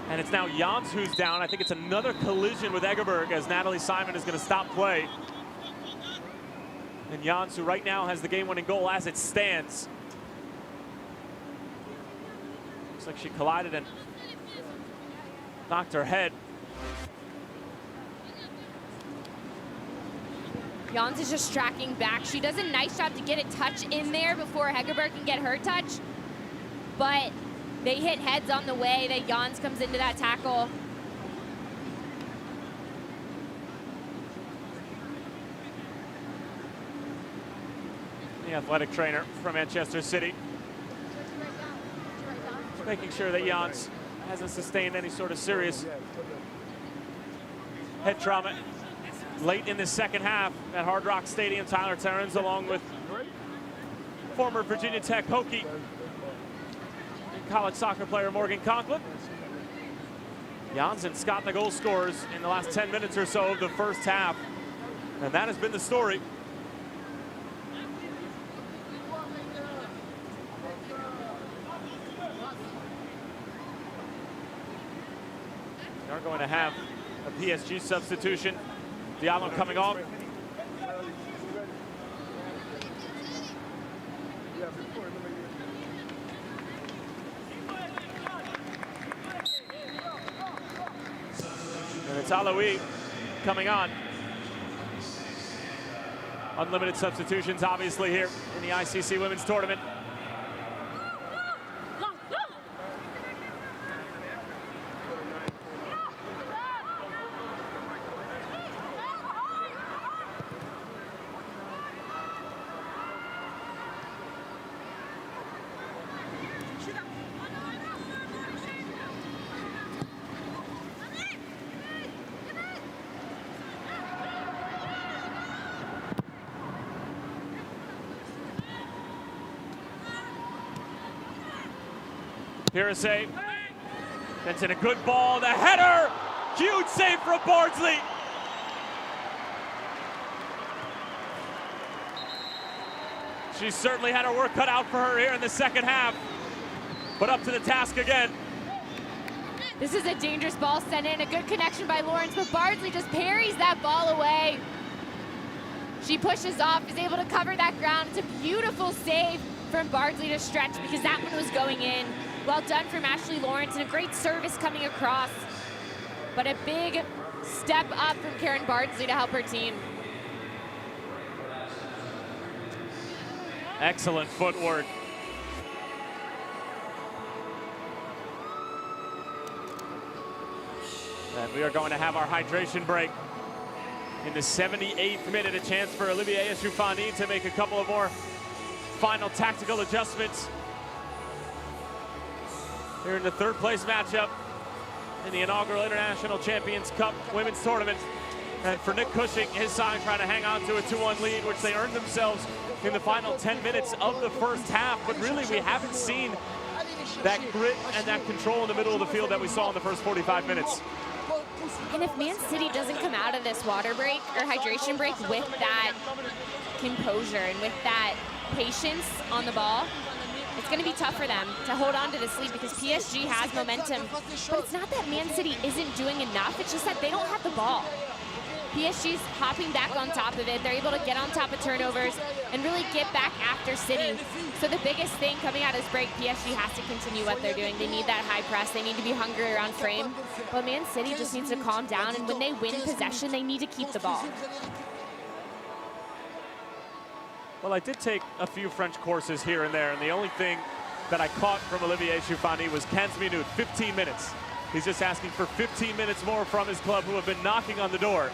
And it's now Jans who's down. I think it's another collision with Egerberg as Natalie Simon is going to stop play. And Jans, who right now has the game-winning goal as it stands. Looks like she collided and knocked her head. Jans is just tracking back. She does a nice job to get a touch in there before Hegerberg can get her touch. But they hit heads on the way that Jans comes into that tackle. The athletic trainer from Manchester City. Making sure that Jans hasn't sustained any sort of serious head trauma late in the second half at Hard Rock Stadium. Tyler Terrence, along with former Virginia Tech Hokie and college soccer player Morgan Conklin. Jans and Scott, the goal scorers in the last 10 minutes or so of the first half. And that has been the story. We are going to have a PSG substitution. Diallo coming off. And it's Aloui coming on. Unlimited substitutions, obviously, here in the ICC Women's Tournament. Pirisse, that's in a good ball, the header, huge save from Bardsley. She certainly had her work cut out for her here in the second half, but up to the task again. This is a dangerous ball sent in, a good connection by Lawrence, but Bardsley just parries that ball away. She pushes off, is able to cover that ground. It's a beautiful save from Bardsley to stretch because that one was going in. Well done from Ashley Lawrence, and a great service coming across. But a big step up from Karen Bardsley to help her team. Excellent footwork. And we are going to have our hydration break. In the 78th minute, a chance for Olivier Echoufani to make a couple of more final tactical adjustments here in the third place matchup in the inaugural International Champions Cup Women's Tournament. And for Nick Cushing, his side trying to hang on to a 2-1 lead, which they earned themselves in the final 10 minutes of the first half. But really, we haven't seen that grit and that control in the middle of the field that we saw in the first 45 minutes. And if Man City doesn't come out of this water break or hydration break with that composure and with that patience on the ball, it's going to be tough for them to hold on to this lead because PSG has momentum. But it's not that Man City isn't doing enough. It's just that they don't have the ball. PSG's hopping back on top of it. They're able to get on top of turnovers and really get back after City. So the biggest thing coming out of this break, PSG has to continue what they're doing. They need that high press. They need to be hungry around frame. But Man City just needs to calm down, and when they win possession, they need to keep the ball. Well, I did take a few French courses here and there, and the only thing that I caught from Olivier Echoufani was 15 minutes, 15 minutes. He's just asking for 15 minutes more from his club, who have been knocking on the door.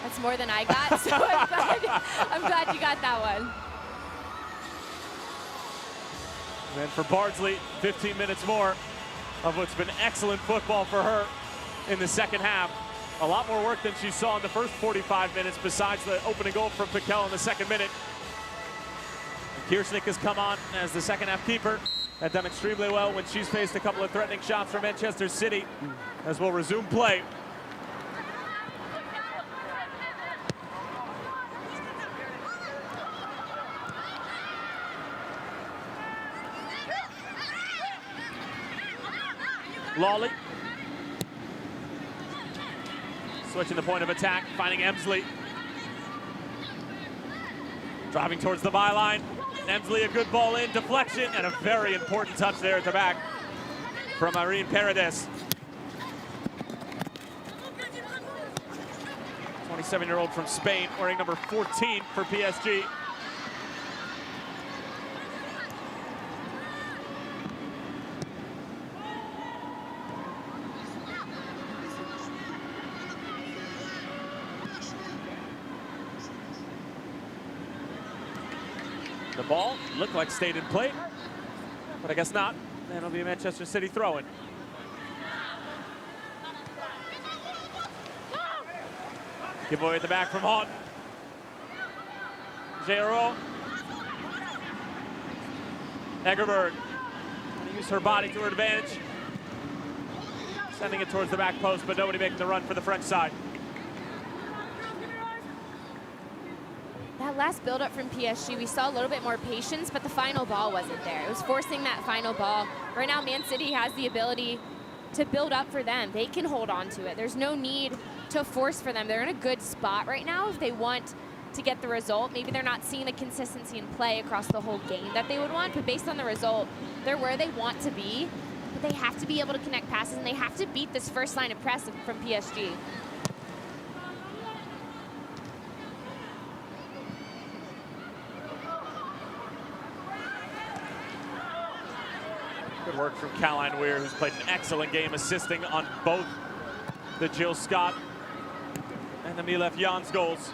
That's more than I got, so I'm glad you got that one. And then for Bardsley, 15 minutes more of what's been excellent football for her in the second half. A lot more work than she saw in the first 45 minutes, besides the opening goal from Piquel in the second minute. And Kiersnick has come on as the second half keeper. Had done extremely well when she's faced a couple of threatening shots from Manchester City, as we'll resume play. Lawley. Switching the point of attack, finding Emsley. Driving towards the byline. Emsley, a good ball in, deflection, and a very important touch there at the back from Irene Paredes. 27-year-old from Spain, wearing number 14 for PSG. The ball looked like stayed in play, but I guess not. And it'll be a Manchester City throw-in. Give away at the back from Houghton. J.R.O. Egerberg. Going to use her body to her advantage. Sending it towards the back post, but nobody making the run for the French side. That last build-up from PSG, we saw a little bit more patience, but the final ball wasn't there. It was forcing that final ball. Right now, Man City has the ability to build up for them. They can hold on to it. There's no need to force for them. They're in a good spot right now if they want to get the result. Maybe they're not seeing the consistency in play across the whole game that they would want, but based on the result, they're where they want to be. But they have to be able to connect passes, and they have to beat this first line of press from PSG. Good work from Caroline Weir, who's played an excellent game, assisting on both the Jill Scott and the Milef Jans goals.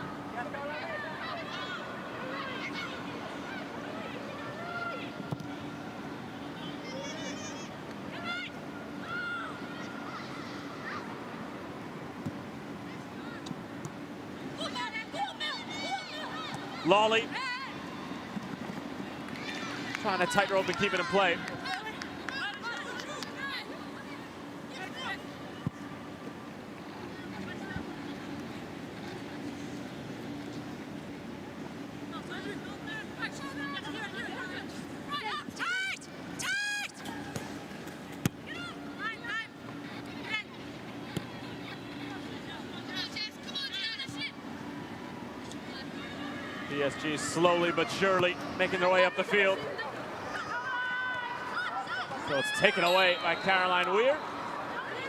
Lawley trying to tightrope and keep it in play. PSG slowly but surely making their way up the field. So it's taken away by Caroline Weir.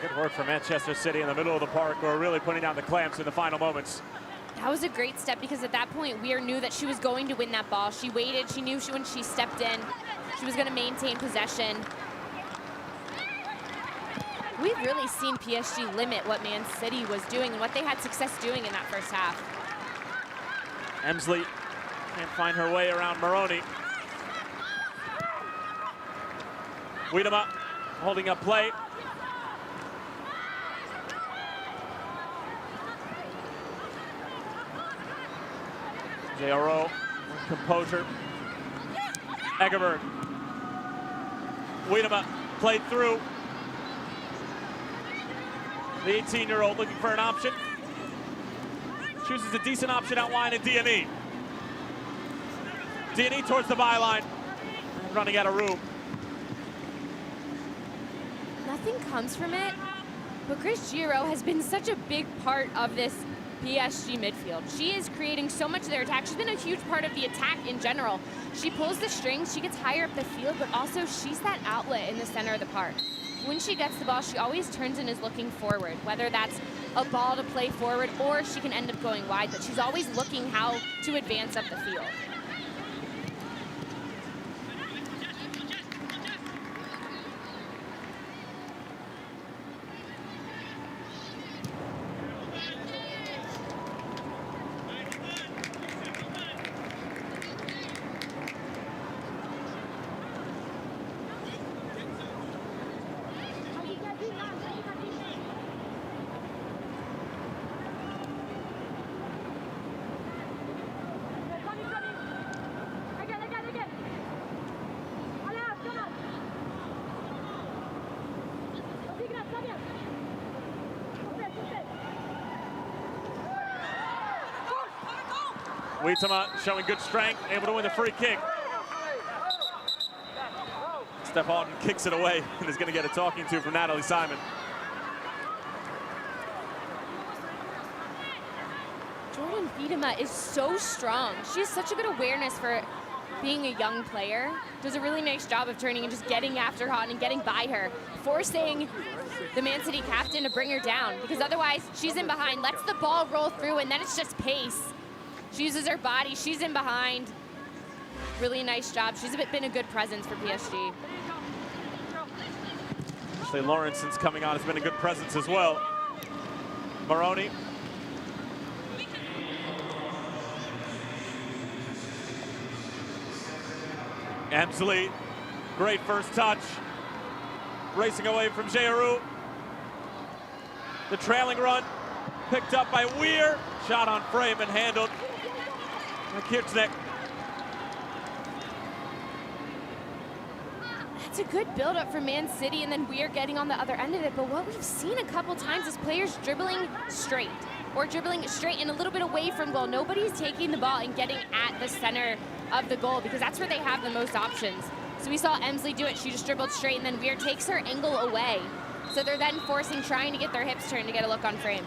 Good work from Manchester City in the middle of the park, who are really putting down the clamps in the final moments. That was a great step, because at that point, Weir knew that she was going to win that ball. She waited. She knew when she stepped in, she was going to maintain possession. We've really seen PSG limit what Man City was doing and what they had success doing in that first half. Emsley can't find her way around Maroney. Wiedema holding up play. J.R.O. with composure. Egerberg. Wiedema played through. The 18-year-old looking for an option. Chooses a decent option out wide in D&E. D&E towards the byline. Running out of room. Nothing comes from it, but Grace Giro has been such a big part of this PSG midfield. She is creating so much of their attack. She's been a huge part of the attack in general. She pulls the strings, she gets higher up the field, but also she's that outlet in the center of the park. When she gets the ball, she always turns and is looking forward, whether that's a ball to play forward or she can end up going wide, but she's always looking how to advance up the field. Wiedema showing good strength, able to win the free kick. Steph Houghton kicks it away and is going to get a talking to from Natalie Simon. Jordan Wiedema is so strong. She has such a good awareness for being a young player. Does a really nice job of turning and just getting after Houghton and getting by her, forcing the Man City captain to bring her down, because otherwise she's in behind, lets the ball roll through, and then it's just pace. She uses her body, she's in behind. Really nice job. She's been a good presence for PSG. Ashley Lawrence, since coming on, has been a good presence as well. Maroney. Emsley, great first touch. Racing away from J.R.O. The trailing run, picked up by Weir. Shot on frame and handled by Kirchneck. It's a good build-up for Man City, and then we are getting on the other end of it. But what we've seen a couple times is players dribbling straight and a little bit away from goal. Nobody's taking the ball and getting at the center of the goal because that's where they have the most options. So we saw Emsley do it. She just dribbled straight, and then Weir takes her angle away. So they're then trying to get their hips turned to get a look on frame.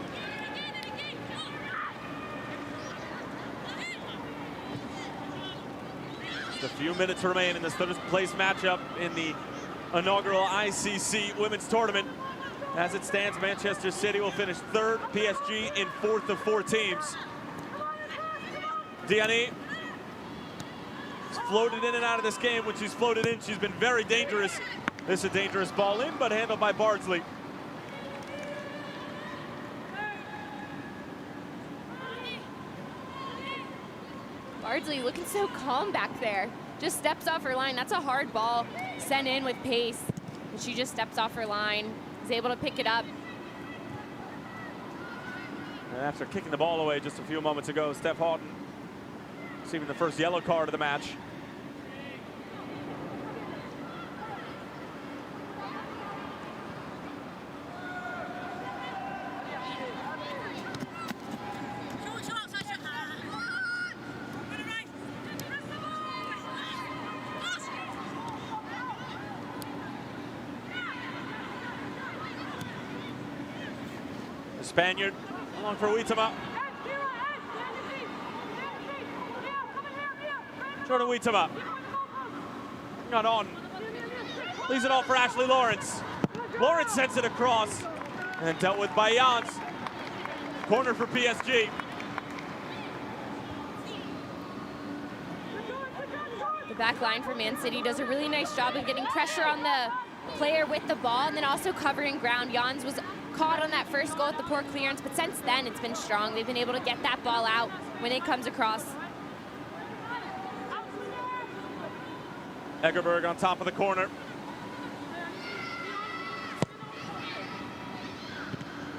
Just a few minutes remain in this third place matchup in the inaugural ICC women's tournament. As it stands, Manchester City will finish third, PSG in fourth of 4 teams. Diani has floated in and out of this game. When she's floated in, she's been very dangerous. This is a dangerous ball in, but handled by Bardsley. Bardsley looking so calm back there. Just steps off her line. That's a hard ball sent in with pace. And she just steps off her line, is able to pick it up. And after kicking the ball away just a few moments ago, Steph Houghton receiving the first yellow card of the match. The Spaniard along for Huitema. Jordan Huitema. Not on. Leaves it off for Ashley Lawrence. Lawrence sends it across and dealt with by Jans. Corner for PSG. The back line for Man City does a really nice job of getting pressure on the player with the ball and then also covering ground. Jans was caught on that first goal with the poor clearance, but since then it's been strong. They've been able to get that ball out when it comes across. Egerberg on top of the corner.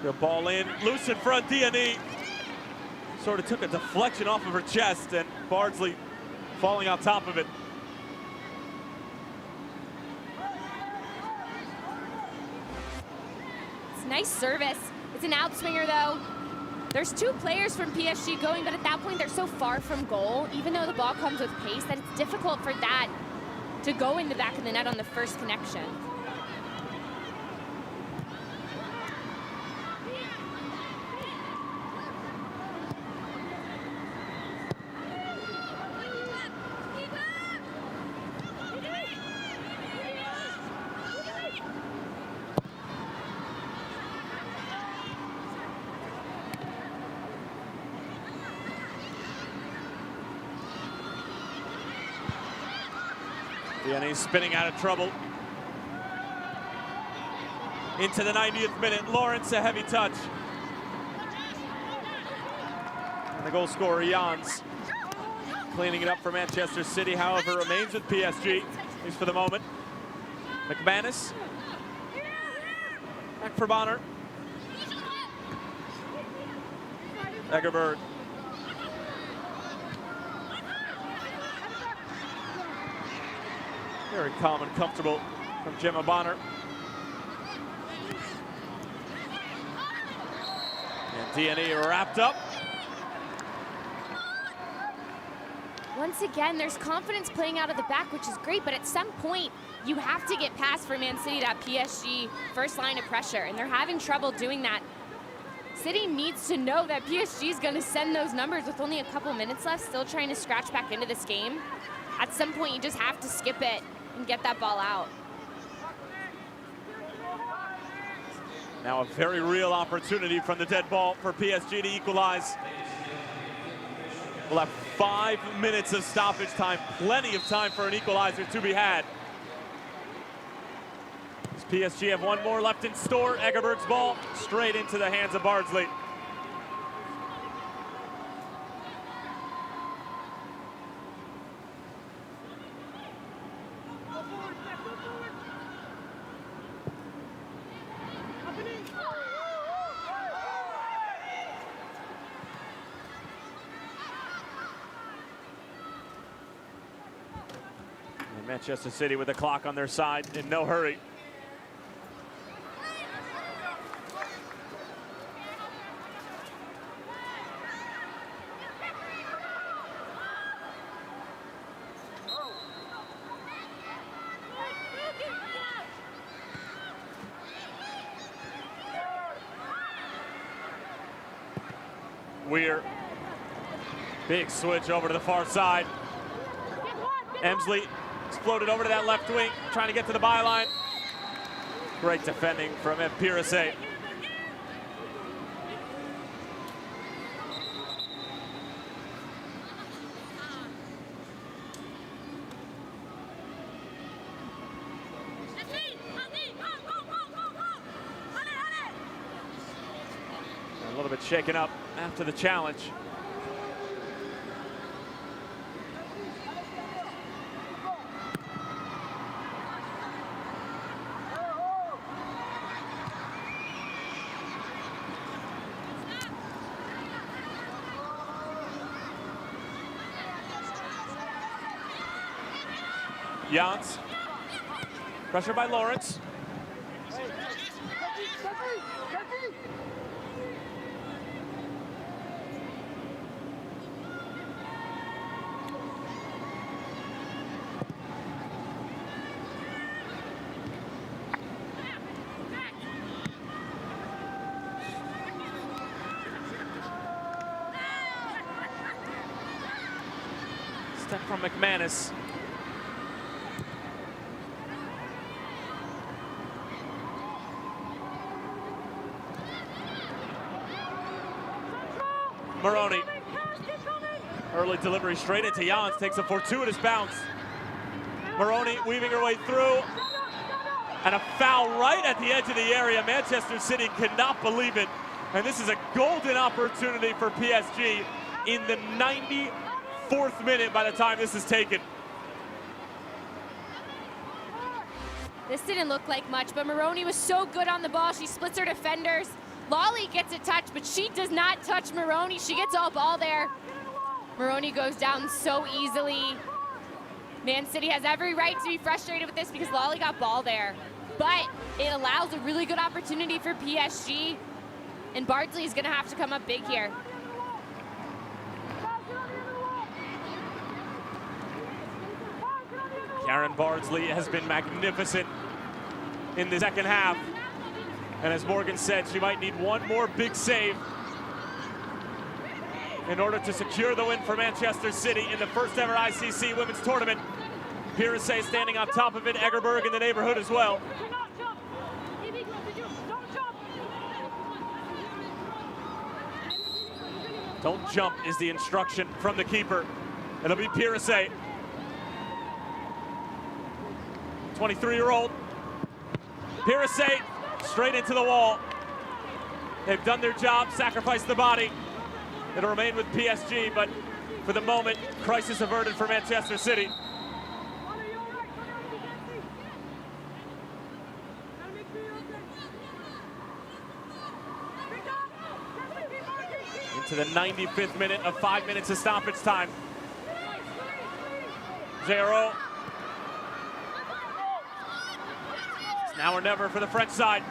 The ball in, loose in front, Diani. Sort of took a deflection off of her chest and Bardsley falling on top of it. Nice service. It's an outswinger though. There's 2 players from PSG going, but at that point they're so far from goal, even though the ball comes with pace, that it's difficult for that to go in the back of the net on the first connection. Diani spinning out of trouble. Into the 90th minute, Lawrence a heavy touch. And the goal scorer, Jans, cleaning it up for Manchester City, however, remains with PSG, at least for the moment. McManus, back for Bonner. Egerberg. Very calm and comfortable from Gemma Bonner. And Diani wrapped up. Once again, there's confidence playing out of the back, which is great, but at some point, you have to get past for Man City that PSG first line of pressure, and they're having trouble doing that. City needs to know that PSG is going to send those numbers with only a couple minutes left, still trying to scratch back into this game. At some point, you just have to skip it and get that ball out. Now a very real opportunity from the dead ball for PSG to equalize. We'll have 5 minutes of stoppage time, plenty of time for an equalizer to be had. Does PSG have one more left in store? Egerberg's ball straight into the hands of Bardsley. Manchester City with the clock on their side in no hurry. Weir, big switch over to the far side. Emsley floated over to that left wing, trying to get to the byline. Great defending from Pirasse. A little bit shaken up after the challenge. Jans, pressure by Lawrence. Step from McManus. Maroney. Early delivery straight into Jans, takes a fortuitous bounce. Maroney weaving her way through. And a foul right at the edge of the area. Manchester City cannot believe it. And this is a golden opportunity for PSG in the 94th minute by the time this is taken. This didn't look like much, but Maroney was so good on the ball. She splits her defenders. Lolly gets a touch, but she does not touch Maroney. She gets all ball there. Maroney goes down so easily. Man City has every right to be frustrated with this because Lolly got ball there. But it allows a really good opportunity for PSG, and Bardsley is gonna have to come up big here. Karen Bardsley has been magnificent in the second half. And as Morgan said, she might need one more big save in order to secure the win for Manchester City in the first ever ICC women's tournament. Pirasse standing on top of it, Egerberg in the neighborhood as well. Don't jump is the instruction from the keeper. It'll be Pirasse. 23-year-old. Pirasse straight into the wall. They've done their job, sacrificed the body. It'll remain with PSG, but for the moment, crisis averted for Manchester City. Into the 95th minute of 5 minutes of stoppage time. Géraud. It's now or never for the French side.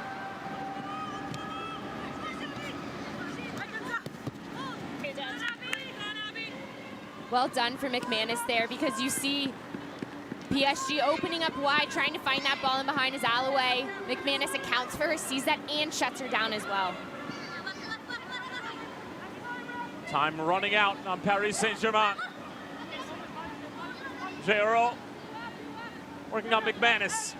Well done for McManus there, because you see PSG opening up wide, trying to find that ball in behind his Alloway. McManus accounts for her, sees that, and shuts her down as well. Time running out on Paris Saint-Germain. Géraud working on McManus.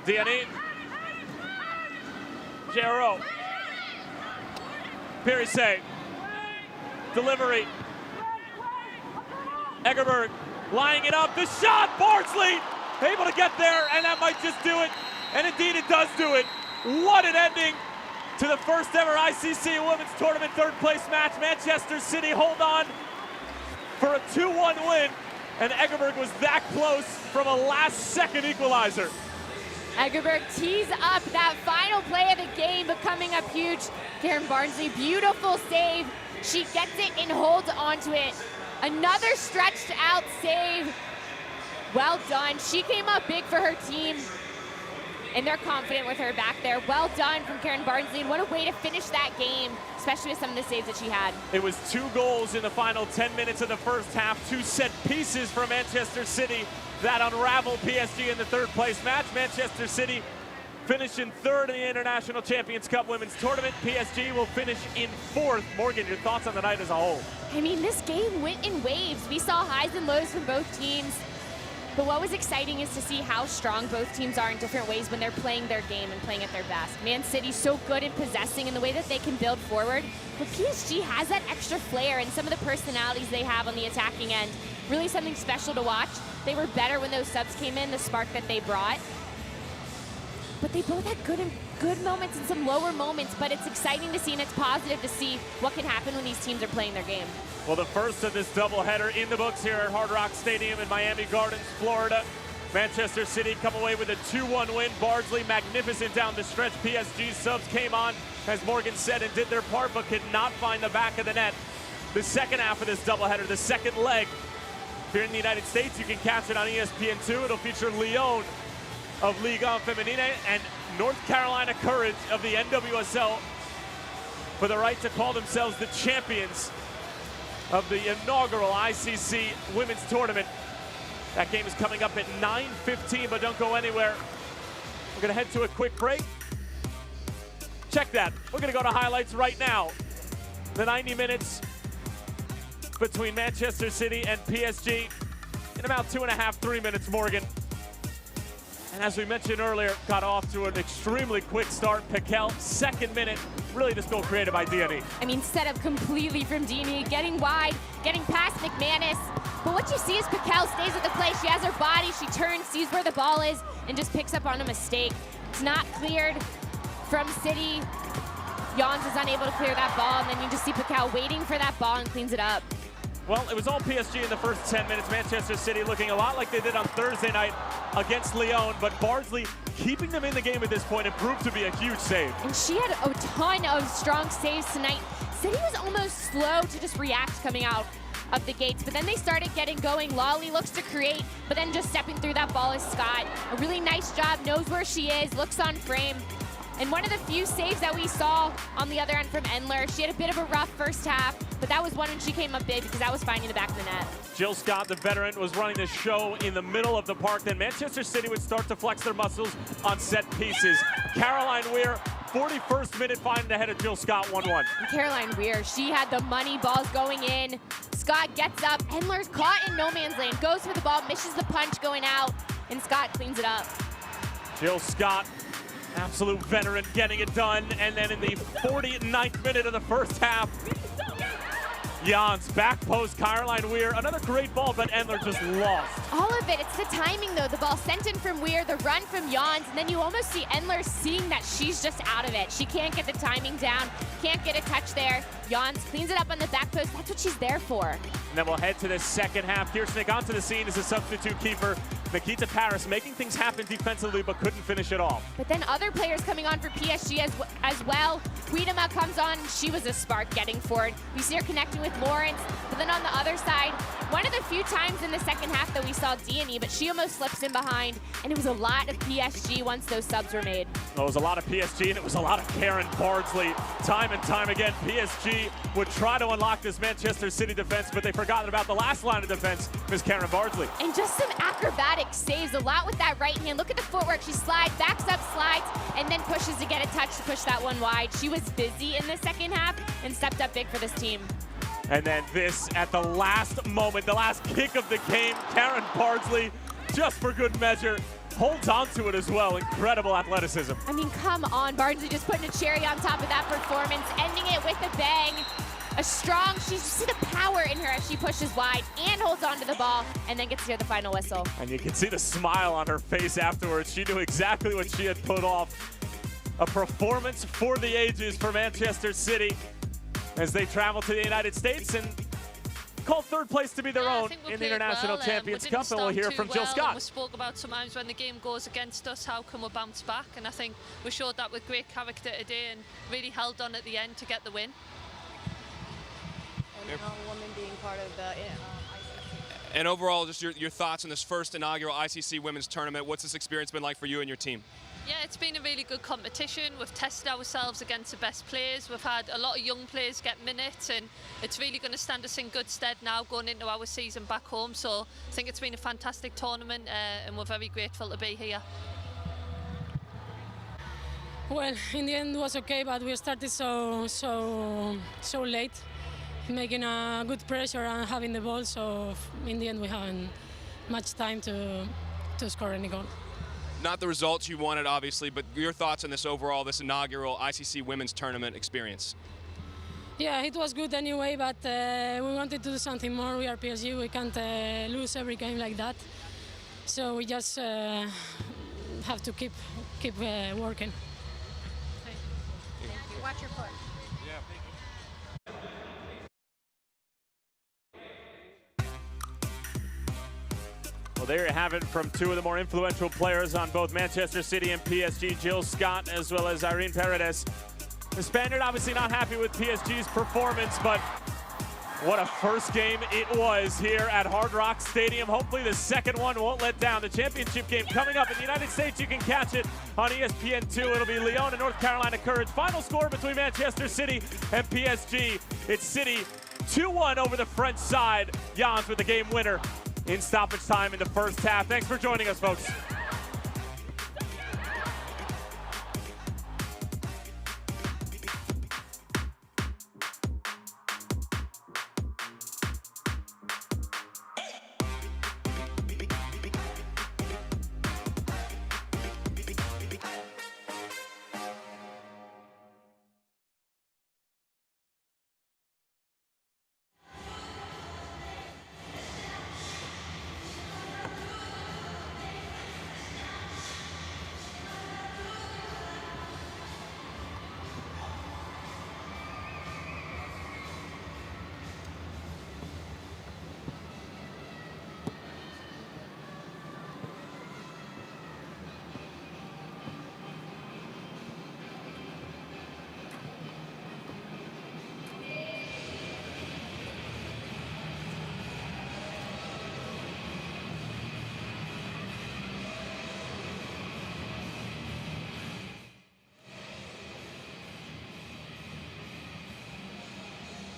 Diani. Géraud. Pirasse. Delivery. Egerberg lining it up. The shot. Bardsley able to get there, and that might just do it. And indeed it does do it. What an ending to the first ever ICC Women's Tournament third place match. Manchester City hold on for a 2-1 win, and Egerberg was that close from a last-second equalizer. Egerberg tees up that final play of the game, becoming up huge. Karen Barnsley, beautiful save. She gets it and holds onto it. Another stretched out save. Well done. She came up big for her team, and they're confident with her back there. Well done from Karen Barnsley, and what a way to finish that game, especially with some of the saves that she had. It was 2 goals in the final 10 minutes of the first half, 2 set pieces from Manchester City that unraveled PSG in the 3rd place match. Manchester City finishing 3rd in the International Champions Cup Women's Tournament. PSG will finish in 4th. Morgan, your thoughts on the night as a whole? I mean, this game went in waves. We saw highs and lows from both teams. But what was exciting is to see how strong both teams are in different ways when they're playing their game and playing at their best. Man City's so good in possessing and the way that they can build forward. But PSG has that extra flair and some of the personalities they have on the attacking end. Really something special to watch. They were better when those subs came in, the spark that they brought. But they both had good moments and some lower moments, but it's exciting to see and it's positive to see what can happen when these teams are playing their game. Well, the first of this doubleheader in the books here at Hard Rock Stadium in Miami Gardens, Florida. Manchester City come away with a 2-1 win. Barnsley magnificent down the stretch. PSG subs came on, as Morgan said, and did their part, but could not find the back of the net. The second half of this doubleheader, the second leg, here in the United States, you can catch it on ESPN2. It'll feature Lyon of Ligue 1 Feminine and North Carolina Courage of the NWSL for the right to call themselves the champions of the inaugural ICC Women's Tournament. That game is coming up at 9:15, but don't go anywhere. We're gonna head to a quick break. Check that. We're gonna go to highlights right now. The 90 minutes between Manchester City and PSG in about 2.5, 3 minutes, Morgan. And as we mentioned earlier, got off to an extremely quick start. Piquel, 2nd minute, really just goal created by Diani. I mean, set up completely from Diani, getting wide, getting past McManus. But what you see is Piquel stays at the play. She has her body, she turns, sees where the ball is, and just picks up on a mistake. It's not cleared from City. Jans is unable to clear that ball, and then you just see Piquel waiting for that ball and cleans it up. Well, it was all PSG in the first 10 minutes. Manchester City looking a lot like they did on Thursday night against Lyon, but Barnsley keeping them in the game at this point and proved to be a huge save. And she had a ton of strong saves tonight. City was almost slow to just react coming out of the gates, but then they started getting going. Lolly looks to create, but then just stepping through that ball is Scott. A really nice job, knows where she is, looks on frame. And one of the few saves that we saw on the other end from Endler. She had a bit of a rough first half, but that was one when she came up big because that was finding the back of the net. Jill Scott, the veteran, was running the show in the middle of the park. Then Manchester City would start to flex their muscles on set pieces. Caroline Weir, 41st minute, finding ahead of Jill Scott, 1-1. And Caroline Weir, she had the money, balls going in. Scott gets up, Endler's caught in no man's land, goes for the ball, misses the punch going out, and Scott cleans it up. Jill Scott, absolute veteran, getting it done. And then in the 49th minute of the first half, Jans, back post, Caroline Weir, another great ball, but Endler just lost. All of it, it's the timing though. The ball sent in from Weir, the run from Jans, and then you almost see Endler seeing that she's just out of it. She can't get the timing down, can't get a touch there. Jans cleans it up on the back post. That's what she's there for. And then we'll head to the second half. Kirchnick onto the scene as a substitute keeper. Nikita Paris making things happen defensively, but couldn't finish it off. But then other players coming on for PSG as well. Wiedema comes on, she was a spark getting forward. We see her connecting with Lawrence, but then on the other side, one of the few times in the second half that we saw Diani, but she almost slips in behind, and it was a lot of PSG once those subs were made. Well, it was a lot of PSG, and it was a lot of Karen Barnsley. Time and time again, PSG would try to unlock this Manchester City defense, but they forgotten about the last line of defense, Ms. Karen Barnsley. And just some acrobatic saves, a lot with that right hand. Look at the footwork. She slides, backs up, slides, and then pushes to get a touch to push that one wide. She was busy in the second half and stepped up big for this team. And then this at the last moment, the last kick of the game, Karen Barnsley, just for good measure, holds on to it as well. Incredible athleticism. I mean, come on, Barnsley just putting a cherry on top of that performance, ending it with a bang. A strong, you see the power in her as she pushes wide and holds on to the ball and then gets to hear the final whistle. And you can see the smile on her face afterwards. She knew exactly what she had put off. A performance for the ages for Manchester City as they travel to the United States and call 3rd place to be their own in the International Champions Cup. And we'll hear from Jill Scott. We spoke about sometimes when the game goes against us, how can we bounce back? And I think we showed that with great character today and really held on at the end to get the win. women being part of the ICC. And overall, just your thoughts on this first inaugural ICC Women's Tournament. What's this experience been like for you and your team? Yeah, it's been a really good competition. We've tested ourselves against the best players. We've had a lot of young players get minutes, and it's really going to stand us in good stead now going into our season back home. So I think it's been a fantastic tournament, and we're very grateful to be here. Well, in the end it was okay, but we started so late, making a good pressure and having the ball. So in the end we haven't much time to score any goal. Not the results you wanted, obviously, but your thoughts on this overall, this inaugural ICC Women's Tournament experience? Yeah, it was good anyway, but we wanted to do something more. We are PSG, we can't lose every game like that. So we just have to keep working. Watch your foot. Well, there you have it from two of the more influential players on both Manchester City and PSG, Jill Scott as well as Irene Paredes. The Spaniard obviously not happy with PSG's performance, but what a first game it was here at Hard Rock Stadium. Hopefully the second one won't let down. The championship game coming up in the United States. You can catch it on ESPN2. It'll be Lyon and North Carolina Courage. Final score between Manchester City and PSG. It's City 2-1 over the French side. Jans with the game winner in stoppage time in the first half. Thanks for joining us, folks.